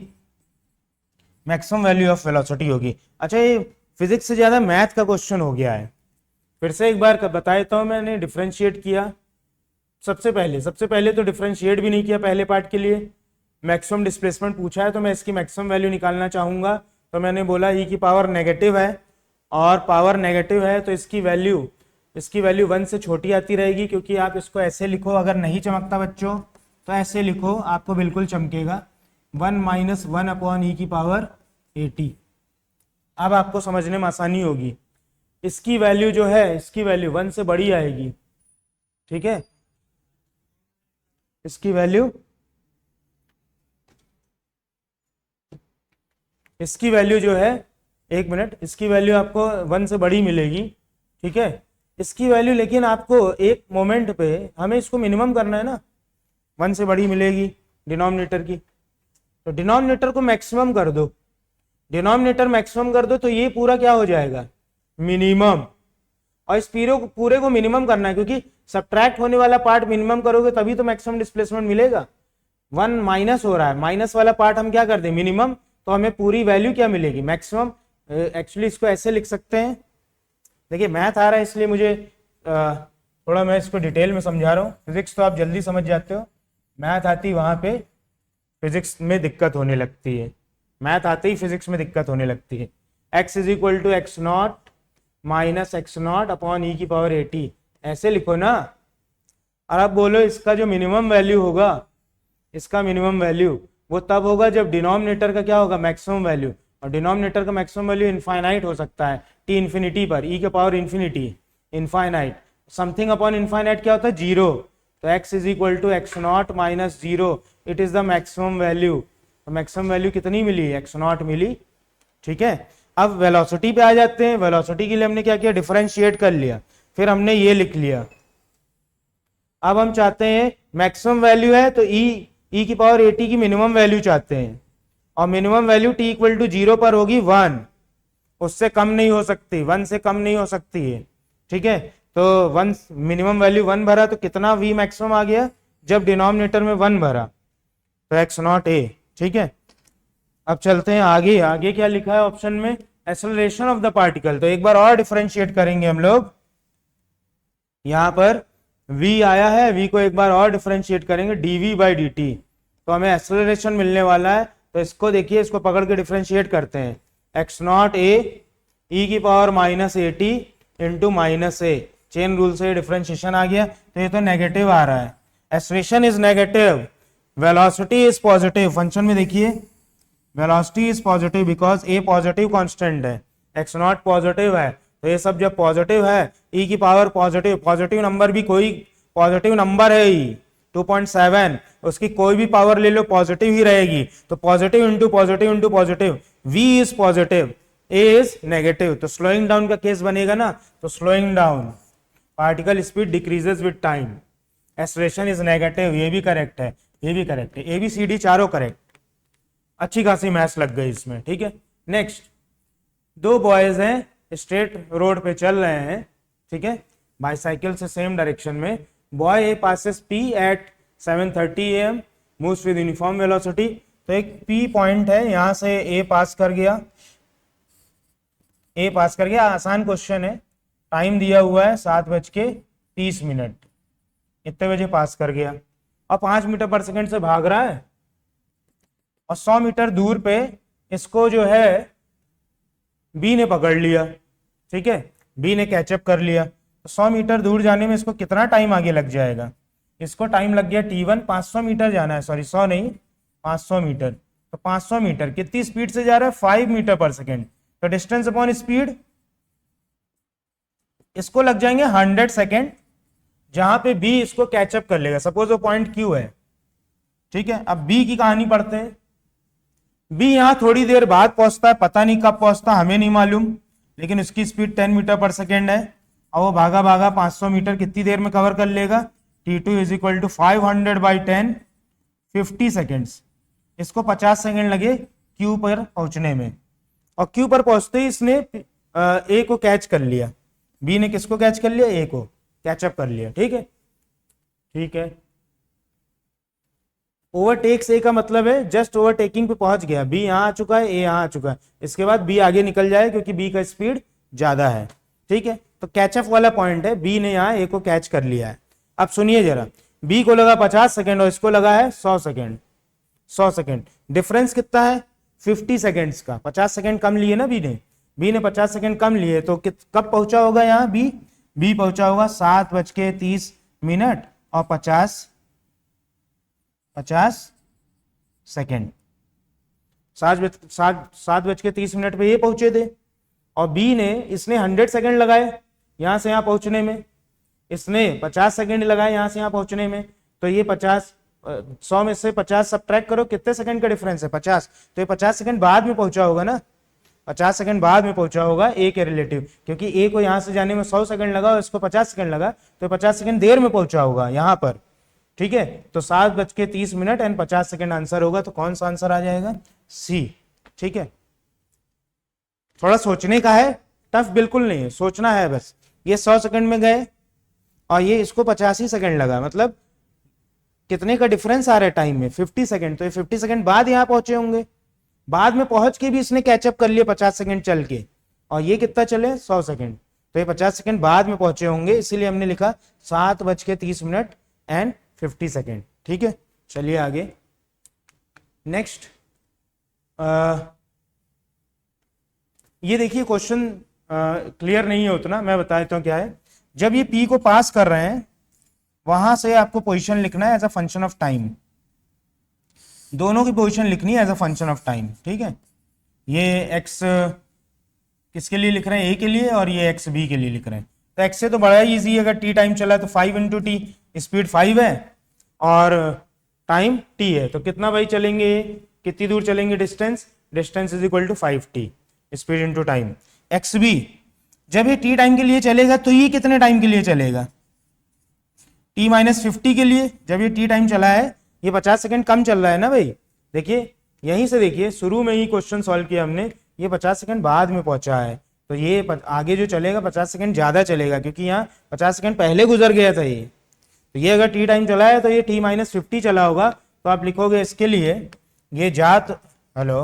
Speaker 1: maximum value of velocity होगी। अच्छा, ये फिजिक्स से ज्यादा मैथ का क्वेश्चन हो गया है। फिर से एक बार बता देता हूं, मैंने डिफरेंशिएट किया। सबसे पहले तो डिफरेंशिएट भी नहीं किया पहले पार्ट के लिए। मैक्सिमम डिस्प्लेसमेंट पूछा है तो मैं इसकी मैक्सिमम वैल्यू निकालना चाहूंगा, तो मैंने बोला e की पावर नेगेटिव है, और पावर नेगेटिव है तो इसकी वैल्यू 1 से छोटी आती रहेगी, क्योंकि आप इसको ऐसे लिखो, अगर नहीं चमकता बच्चों तो ऐसे लिखो, आपको बिल्कुल चमकेगा। 1 - 1 अपॉन e की पावर AT। अब आपको समझने में आसानी होगी। इसकी वैल्यू जो है, इसकी वैल्यू 1 से बड़ी आएगी, ठीक है? इसकी वैल्यू जो है, एक मिनट, इसकी वैल्यू आपको 1 से बड़ी मिलेगी, ठीक है? इसकी वैल्यू, लेकिन आपको एक मोमेंट पे हमें इसको मिनिमम करना है ना, 1 से बड़ी मिलेगी डिनोमिनेटर की, तो डिनोमिनेटर को मैक्सिमम कर दो। डिनोमिनेटर मैक्सिमम कर दो तो ये पूरा क्या हो जाएगा? मिनिमम। और इस पूरे को मिनिमम करना है, क्योंकि सब्ट्रैक्ट होने वाला पार्ट मिनिमम करोगे तभी तो मैक्सिमम डिस्प्लेसमेंट मिलेगा। 1 माइनस हो रहा है, माइनस वाला पार्ट हम क्या कर दें? मिनिमम। तो हमें पूरी वैल्यू क्या मिलेगी? मैक्सिमम। एक्चुअली इसको ऐसे लिख सकते हैं, देखिए मैथ आ रहा है इसलिए मुझे थोड़ा मैं इसको डिटेल में समझा रहा हूँ। फिजिक्स तो आप जल्दी समझ जाते हो, मैथ आती वहां पे फिजिक्स में दिक्कत होने लगती है। मैथ आते ही फिजिक्स में दिक्कत होने लगती है। x is equal to x0 minus x0 upon e की पावर AT, ऐसे लिखो ना। और अब बोलो इसका जो मिनिमम वैल्यू होगा, इसका मिनिमम वैल्यू वो तब होगा जब डिनोमिनेटर का क्या होगा? Maximum value. और डिनोमिनेटर का मैक्सिमम वैल्यू इनफाइनाइट हो सकता है, t इन्फिनिटी पर, e के power infinity, infinite. Something upon infinite क्या होता है? 0। तो x is equal to x0 minus 0, it is the maximum value. तो मैक्सिमम वैल्यू कितनी मिली? x0 मिली, ठीक है? अब वेलोसिटी पे आ जाते हैं। वेलोसिटी के लिए हमने क्या किया, डिफरेंशिएट कर लिया, फिर हमने ये लिख लिया। अब हम चाहते हैं मैक्सिमम वैल्यू है तो ई की पावर एटी की मिनिमम वैल्यू चाहते हैं, और minimum value t equal to 0 पर होगी 1, उससे कम नहीं हो सकती, 1 से कम नहीं हो सकती है। ठीक है, तो 1 मिनिमम वैल्यू 1 भरा तो कितना वी मैक्सिमम आ गया, जब डिनोमिनेटर में 1 भरा तो एक्स नॉट ए। ठीक है, अब चलते हैं आगे। आगे क्या लिखा है ऑप्शन में, एक्सेलरेशन ऑफ द पार्टिकल। तो एक बार और डिफरेंशिएट करेंगे हम लोग। यहां पर v आया है, v को एक बार और डिफरेंशिएट करेंगे dv बाई dt, तो हमें एक्सेलरेशन मिलने वाला है। तो इसको देखिए, इसको पकड़ के डिफरेंशिएट करते हैं, एक्स नॉट ए ई की power minus A T into minus A, chain rule से डिफरेंशिएशन आ गया, तो ये तो नेगेटिव आ रहा है। Acceleration is negative, velocity is positive. Function में देखिए velocity is positive because A positive constant है, एक्स नॉट पॉजिटिव है, तो ये सब जब पॉजिटिव है, ई की पावर पॉजिटिव, पॉजिटिव नंबर भी कोई पॉजिटिव नंबर है ई 2.7, उसकी कोई भी पावर ले लो पॉजिटिव ही रहेगी, तो positive into positive into positive, v is positive, a is negative, तो स्लोइंग डाउन का केस बनेगा ना, तो slowing down particle speed decreases with time, acceleration is negative, ये भी करेक्ट है, ये भी करेक्ट है, ए बी सी डी चारों करेक्ट। अच्छी खासी मैथ्स लग गई इसमें। ठीक है, नेक्स्ट, दो बॉयज हैं स्ट्रेट रोड पे चल रहे हैं, ठीक है, बाईसाइकिल से सेम डायरेक्शन में। Boy a passes p at 7:30 AM, moves with uniform velocity. तो एक पी पॉइंट है, यहां से ए पास कर गया, ए पास कर गया, आसान क्वेश्चन है, टाइम दिया हुआ है 7:30, इतने बजे पास कर गया, और 5 मीटर पर सेकंड से भाग रहा है, और 100 मीटर दूर पे इसको जो है बी ने पकड़ लिया। ठीक है, बी ने कैचअप कर लिया, तो 100 मीटर दूर जाने में इसको कितना टाइम आगे लग जाएगा, इसको टाइम लग गया t1, 500 मीटर जाना है, सॉरी 100 नहीं 500 मीटर, तो 500 मीटर कितनी स्पीड से जा रहा है, 5 मीटर पर सेकेंड, तो डिस्टेंस अपॉन स्पीड, इसको लग जाएंगे 100 सेकेंड, जहां पे बी इसको कैचअप कर लेगा, सपोज वो पॉइंट क्यू है। ठीक है, अब बी की कहानी पढ़ते हैं। बी यहां थोड़ी देर बाद पहुंचता है, पता नहीं कब पहुंचता, हमें नहीं मालूम, लेकिन उसकी स्पीड 10 मीटर पर सेकेंड है, और वो भागा भागा 500 मीटर कितनी देर में कवर कर लेगा, t2 is equal to 500 by 10, 50 seconds. इसको 50 सेकेंड लगे क्यू पर पहुंचने में, और क्यू पर पहुंचते ही इसने ए को कैच कर लिया, बी ने किसको कैच कर लिया, ए को कैचअप कर लिया। ठीक है, ठीक है, ओवरटेक्स ए का मतलब है जस्ट ओवरटेकिंग पे पहुंच गया, बी यहां आ चुका है, ए यहां आ चुका है, इसके बाद बी आगे निकल जाए क्योंकि बी का स्पीड ज्यादा है। ठीक है, तो कैचअप वाला पॉइंट है, बी ने यहां ए को कैच कर लिया है। अब सुनिए जरा, बी को लगा 50 सेकेंड और इसको लगा है 100 सेकेंड, 100 सेकेंड, डिफरेंस कितना है, 50 सेकेंड्स का, 50 सेकेंड कम लिए ना बी ने 50 सेकेंड कम लिए, तो कब पहुंचा होगा यहाँ बी पहुंचा होगा 7:30 और 50 सेकेंड, 7:30 पे ये पहुंचे थे, और बी ने इसने 100 सेकेंड लगाए यहां से यहां पहुंचने में, इसने 50 सेकेंड लगाए यहां से यहां पहुंचने में, तो ये 100 में से 50 सब्ट्रैक्ट करो, कितने सेकंड का डिफरेंस है, 50, तो ये 50 सेकंड बाद में पहुंचा होगा ना, 50 सेकंड बाद में पहुंचा होगा ए के रिलेटिव, क्योंकि ए को यहां से जाने में 100 सेकंड लगा और इसको 50 सेकंड लगा, तो 50 सेकंड देर में पहुंचा होगा यहां पर। ठीक है, तो 7:30 एंड 50 सेकंड आंसर होगा, तो कौन सा आंसर आ जाएगा, सी। ठीक है, थोड़ा सोचने का है, टफ बिल्कुल नहीं है, सोचना है बस। ये 100 सेकंड में गए और ये इसको 85 सेकंड लगा, मतलब कितने का डिफरेंस आ रहा है टाइम में, 50 सेकंड, तो ये 50 सेकंड बाद यहां पहुंचे होंगे, बाद में पहुंच के भी इसने कैचअप कर लिया 50 सेकंड चल के, और ये कितना चले 100 सेकंड, तो ये 50 सेकंड बाद में पहुंचे होंगे, इसीलिए हमने लिखा 7:30 एंड 50 सेकंड। ठीक है, चलिए आगे नेक्स्ट। ये देखिए क्वेश्चन क्लियर नहीं है उतना, मैं बता देता हूं क्या है। जब ये पी को पास कर रहे हैं, वहां से आपको पोजीशन लिखना है as a function of time, दोनों की पोजीशन लिखनी है as a function of time. ठीक है, ये एक्स किसके लिए लिख रहे हैं, ए के लिए, और ये एक्स बी के लिए लिख रहे हैं, तो एक्स से तो बड़ा ही ईजी है, अगर टी टाइम चला तो 5 इंटू टी, स्पीड 5 है और टाइम टी है, तो कितना भाई चलेंगे, कितनी दूर चलेंगे, distance is equal to 5t, speed into time. X b, जब ये टी टाइम के लिए चलेगा तो ये कितने टाइम के लिए चलेगा, टी माइनस 50 के लिए। जब ये टी टाइम चला है, ये 50 सेकंड कम चल रहा है ना भाई, देखिए यहीं से देखिए शुरू में ही क्वेश्चन सॉल्व किया हमने, ये 50 सेकंड बाद में पहुंचा है, तो ये आगे जो चलेगा 50 सेकंड ज्यादा चलेगा, क्योंकि यहाँ 50 सेकंड पहले गुजर गया था ये। तो ये अगर टी टाइम चला है तो ये टी माइनस 50 चला होगा, तो आप लिखोगे इसके लिए ये हेलो,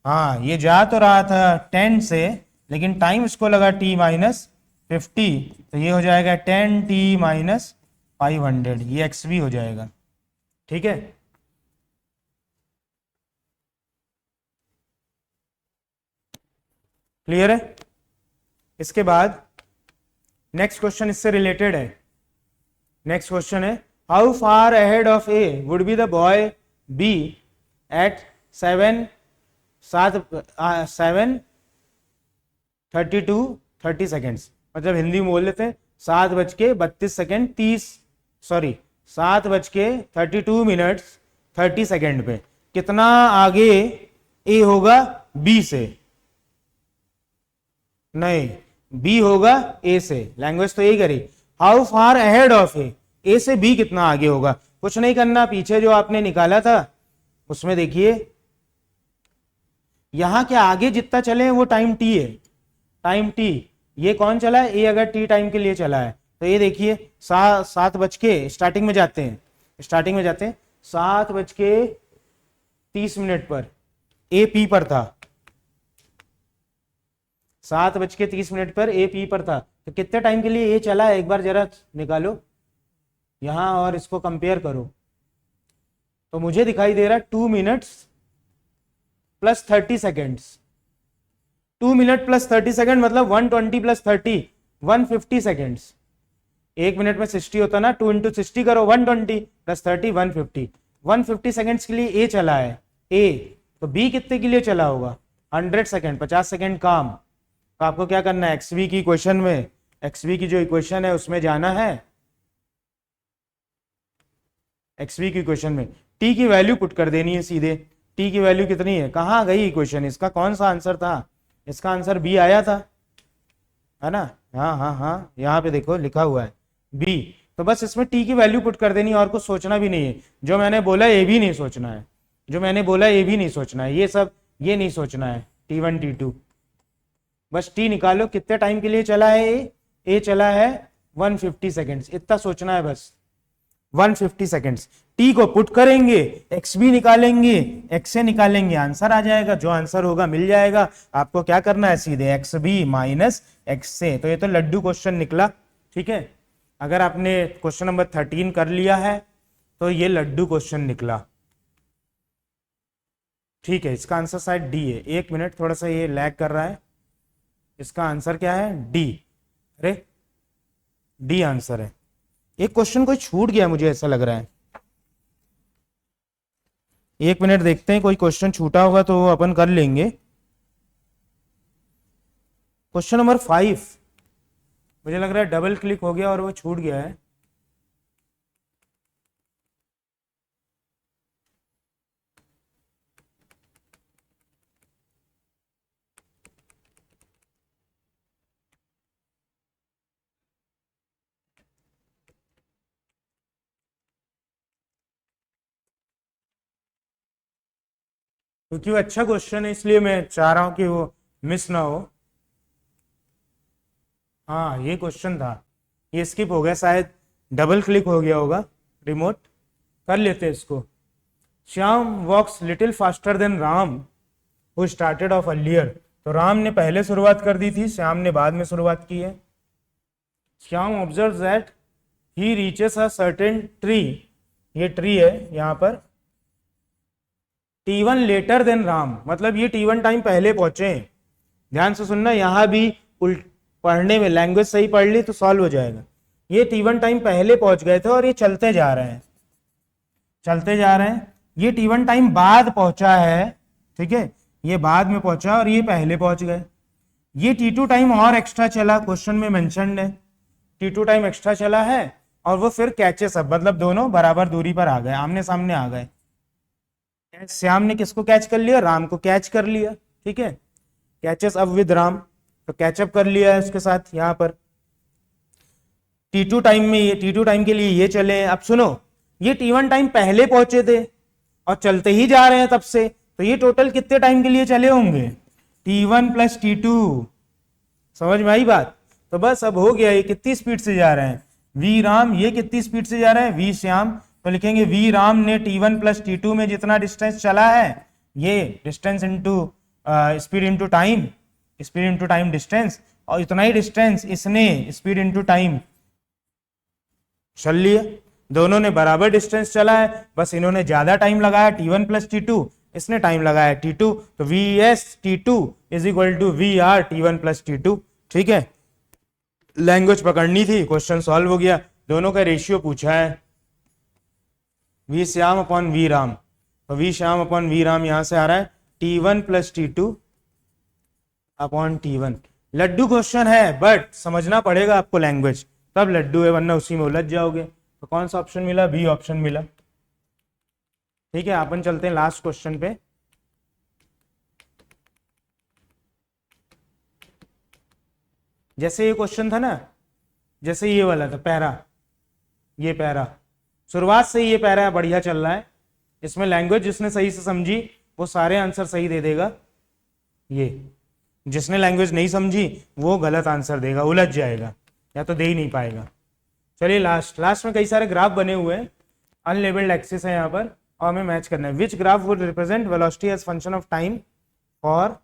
Speaker 1: हाँ ये जा तो रहा था 10 से, लेकिन टाइम इसको लगा टी माइनस 50, तो ये हो जाएगा 10 टी माइनस 500, ये एक्स भी हो जाएगा। ठीक है, क्लियर है। इसके बाद नेक्स्ट क्वेश्चन इससे रिलेटेड है। नेक्स्ट क्वेश्चन है, how far ahead of a would be the boy b at 7:32 seconds. मतलब हिंदी में बोल लेते हैं 7:32 7:32 30 सेकेंड पे कितना आगे ए होगा बी से, नहीं बी होगा ए से, लैंग्वेज तो यही करी। हाउ फार अहेड ऑफ ए से बी कितना आगे होगा, कुछ नहीं करना, पीछे जो आपने निकाला था उसमें देखिए यहां के आगे जितना चले वो टाइम टी है, टाइम टी। ये कौन चला है, ए अगर टी टाइम के लिए चला है तो ये देखिए 7 स्टार्टिंग में जाते हैं 7:30 पर ए पी पर था, 7:30 पर ए पी पर था, तो कितने टाइम के लिए ए चला है, एक बार जरा निकालो यहां और इसको कंपेयर करो, तो मुझे दिखाई दे रहा है 2 minutes plus 30 seconds. 2 minute plus 30 second मतलब 120 प्लस 30 150 सेकेंड्स। 1 मिनट में 60 होता ना, 2 इंटू 60 करो, 120 प्लस 30 150 सेकेंड्स के लिए ए चला है ए, तो बी कितने के लिए चला होगा 100 सेकेंड, 50 सेकेंड काम। तो आपको क्या करना है, एक्सवी की इक्वेशन में, एक्सवी की जो इक्वेशन है उसमें जाना है, एक्सवी की इक्वेशन में टी की वैल्यू पुट कर देनी है सीधे। टी की वैल्यू कितनी है, कहाँ गई इक्वेशन, इसका कौन सा आंसर था, इसका आंसर बी आया था, है ना, हाँ हाँ हाँ यहाँ पे देखो लिखा हुआ है बी। तो बस इसमें टी की वैल्यू पुट कर देनी है और कुछ सोचना भी नहीं है, जो मैंने बोला ये भी नहीं सोचना है, ये सब ये नहीं सोचना है, T1 T2, बस टी निकालो कितने टाइम के लिए चला है ए चला है 150 सेकेंड्स, इतना सोचना है बस, 150 सेकेंड्स। टी को पुट करेंगे, एक्स भी निकालेंगे, एक्स से निकालेंगे, आंसर आ जाएगा, जो आंसर होगा मिल जाएगा। आपको क्या करना है, सीधे एक्स बी माइनस एक्स से। तो ये तो लड्डू क्वेश्चन निकला। ठीक है, अगर आपने क्वेश्चन नंबर 13 कर लिया है तो ये लड्डू क्वेश्चन निकला। ठीक है, इसका आंसर शायद डी है, 1 मिनट थोड़ा सा ये लैग कर रहा है, इसका आंसर क्या है डी, अरे डी आंसर है। एक क्वेश्चन कोई छूट गया मुझे ऐसा लग रहा है, 1 मिनट देखते हैं, कोई क्वेश्चन छूटा होगा तो अपन कर लेंगे। क्वेश्चन नंबर 5 मुझे लग रहा है डबल क्लिक हो गया और वो छूट गया है। क्योंकि वो अच्छा क्वेश्चन है इसलिए मैं चाह रहा हूं कि वो मिस ना हो। हाँ ये क्वेश्चन था, ये स्किप हो गया, शायद डबल क्लिक हो गया होगा रिमोट, कर लेते हैं इसको। Shyam walks little faster than Ram who started off earlier. तो राम ने पहले शुरुआत कर दी थी, श्याम ने बाद में शुरुआत की है। Shyam observe that he reaches a certain tree, ये ट्री है यहाँ पर, T1 लेटर देन राम, मतलब ये T1 टाइम पहले पहुंचे हैं। ध्यान से सुनना, यहां भी पढ़ने में लैंग्वेज सही पढ़ ली तो सॉल्व हो जाएगा। ये T1 टाइम पहले पहुंच गए थे और ये चलते जा रहे हैं। ये T1 टाइम बाद पहुंचा है, ठीक है, ये बाद में पहुंचा और ये पहले पहुंच गए। ये T2 टाइम और एक्स्ट्रा चला, क्वेश्चन में मेंशन्ड है T2 टाइम एक्स्ट्रा चला है, और वो फिर कैचेस अप, मतलब दोनों बराबर दूरी पर आ गए, आमने सामने आ गए। श्याम ने किसको कैच कर लिया, राम को कैच कर लिया। ठीक है, कैचेस अप विद राम, तो कैचअप कर लिया है उसके साथ यहाँ पर। T2 टाइम में, ये T2 टाइम के लिए ये चले। अब सुनो, ये T1 टाइम पहले पहुंचे थे और चलते ही जा रहे हैं तब से, तो ये टोटल कितने टाइम के लिए चले होंगे? T1 plus T2। समझ में आई बात? तो बस अब हो गया, ये कितनी स्पीड से जा रहे हैं? वी राम ये कितनी स्पीड से जा रहे हैं? वी श्याम। तो लिखेंगे वी राम ने T1 प्लस T2 में जितना डिस्टेंस चला है, ये distance into speed into time, speed into time distance, और इतना ही डिस्टेंस इसने स्पीड इंटू टाइम चल लिया। दोनों ने बराबर डिस्टेंस चला है, बस इन्होंने ज्यादा टाइम लगाया T1 प्लस T2, इसने टाइम लगाया T2, तो v s T2 is equal to v r T1 plus T2। ठीक है, लैंग्वेज पकड़नी थी, क्वेश्चन सॉल्व हो गया। दोनों का रेशियो पूछा है, V Shyam upon V Ram, तो V Shyam upon V Ram यहां से आ रहा है T1 plus T2 upon T1। लड्डू क्वेश्चन है, बट समझना पड़ेगा आपको लैंग्वेज, तब लड्डू है, वरना उसी में उलझ जाओगे। तो कौन सा ऑप्शन मिला? बी ऑप्शन मिला। ठीक है, अपन चलते हैं लास्ट क्वेश्चन पे। जैसे ये क्वेश्चन था ना, जैसे ये वाला था पैरा, ये पैरा शुरुआत से ही ये पैरा बढ़िया चल रहा है, इसमें लैंग्वेज जिसने सही से समझी वो सारे आंसर सही दे देगा, ये जिसने लैंग्वेज नहीं समझी वो गलत आंसर देगा, उलझ जाएगा या तो दे ही नहीं पाएगा। चलिए लास्ट में कई सारे ग्राफ बने हुए हैं, अनलेबल्ड एक्सिस है यहाँ पर, और हमें मैच करना है। Which graph would represent velocity as function of time for,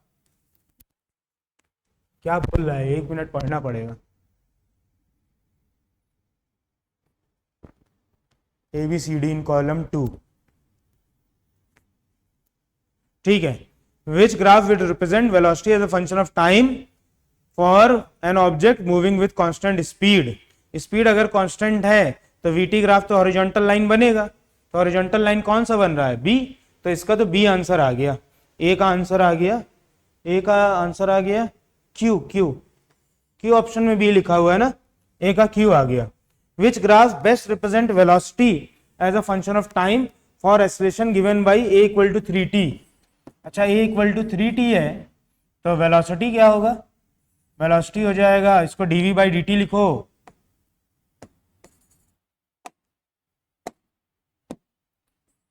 Speaker 1: क्या बोल रहा है, 1 मिनट पढ़ना पड़ेगा। ABCD in column 2। ठीक है, which graph will represent velocity as a function of time for an object moving with constant speed. Speed अगर constant है तो VT ग्राफ तो हॉरिजॉन्टल लाइन बनेगा, तो हॉरिजॉन्टल लाइन कौन सा बन रहा है? B, तो इसका तो B आंसर आ गया, A का आंसर आ गया, A का आंसर आ गया Q ऑप्शन में B लिखा हुआ है ना, A का Q आ गया। Which graph best represent velocity as a function of time for acceleration given by A equal to 3t। अच्छा, A इक्वल टू 3t है, तो वेलोसिटी क्या होगा? वेलोसिटी हो जाएगा, इसको dv बाई dt लिखो,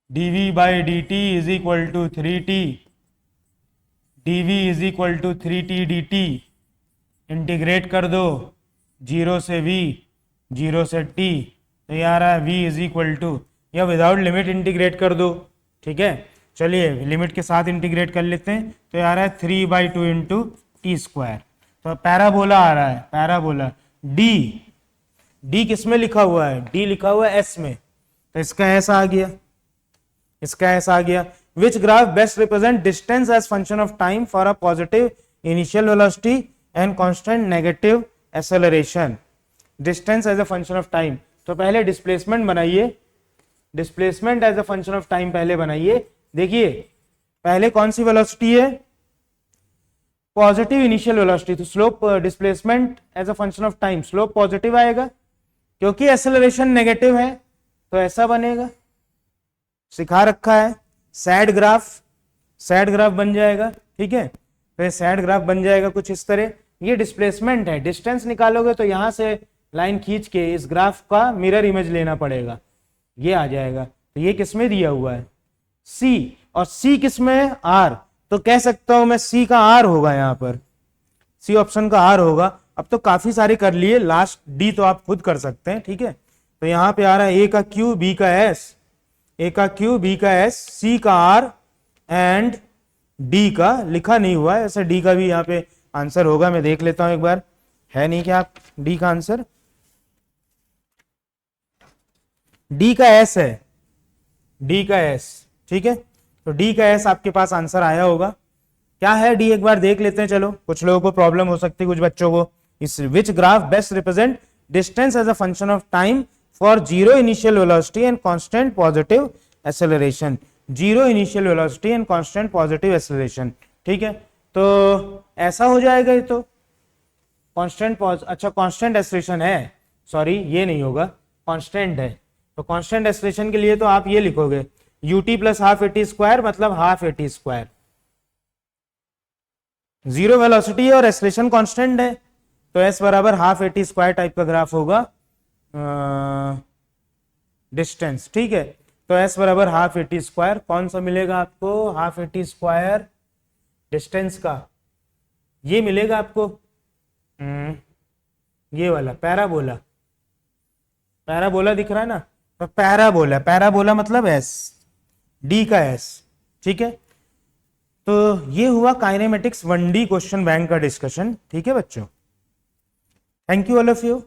Speaker 1: dv by dt is equal to 3t, dv is equal to 3t dt। Integrate कर दो 0 से v, 0 से t, तो ये आ रहा है v इज इक्वल टू, या विदाउट लिमिट इंटीग्रेट कर दो। ठीक है, चलिए लिमिट के साथ इंटीग्रेट कर लेते हैं, तो ये आ रहा है 3/2 इंटू टी स्क्वायर। तो पैराबोला आ रहा है, पैराबोला d किस में लिखा हुआ है? d लिखा हुआ है s में, तो इसका s आ गया, इसका s आ गया। Which graph best represent distance as function of time for a positive initial velocity and constant negative acceleration. Distance as a function of time, तो पहले डिस्प्लेसमेंट बनाइए, displacement as a function of time पहले बनाइए। देखिए पहले कौन सी velocity है? पॉजिटिव इनिशियल वेलोसिटी, तो slope displacement as a function of time, slope positive आएगा, क्योंकि एक्सेलरेशन नेगेटिव है तो ऐसा बनेगा, सिखा रखा है। सैड ग्राफ बन जाएगा। ठीक है, तो सैड ग्राफ बन जाएगा कुछ इस तरह। ये डिस्प्लेसमेंट है, डिस्टेंस निकालोगे तो यहां से लाइन खींच के इस ग्राफ का मिरर इमेज लेना पड़ेगा, ये आ जाएगा। तो ये किसमें दिया हुआ है? C, और C किसमें है? R, तो कह सकता हूं मैं C का R होगा, यहाँ पर C ऑप्शन का R होगा। अब तो काफी सारे कर लिए, लास्ट D तो आप खुद कर सकते हैं। ठीक है, तो यहाँ पे आ रहा है A का Q, B का S, A का Q, B का S, C का R एंड D का लिखा नहीं हुआ है, ऐसा D का भी यहाँ पे आंसर होगा। मैं देख लेता हूं एक बार, है नहीं क्या D का आंसर? D का S है, D का S। ठीक है, तो D का S आपके पास आंसर आया होगा। क्या है D, एक बार देख लेते हैं। चलो, कुछ लोगों को प्रॉब्लम हो सकती है, कुछ बच्चों को। इस which graph best represent distance as a function of time for zero initial velocity and constant positive acceleration. Zero initial velocity and constant positive acceleration. ठीक है, तो ऐसा हो जाएगा ये तो कांस्टेंट अच्छा कांस्टेंट एक्सेलरेशन है, सॉरी ये नहीं होगा, कांस्टेंट है। तो कांस्टेंट एक्सेलरेशन के लिए तो आप ये लिखोगे ut plus half a T square, मतलब half a T square. Zero velocity है और एक्सेलरेशन कांस्टेंट है, तो एस बराबर half a T square type का ग्राफ होगा डिस्टेंस, ठीक है। तो एस बराबर हाफ ए टी स्क्वायर, कौन सा मिलेगा आपको, half a T square distance का, ये मिलेगा आपको ये वाला पैराबोला, पैराबोला दिख रहा है ना, तो पैराबोला, पैराबोला मतलब एस, डी का एस, ठीक है। तो ये हुआ काइनेमेटिक्स 1D क्वेश्चन बैंक का डिस्कशन, ठीक है बच्चों। Thank you all of you.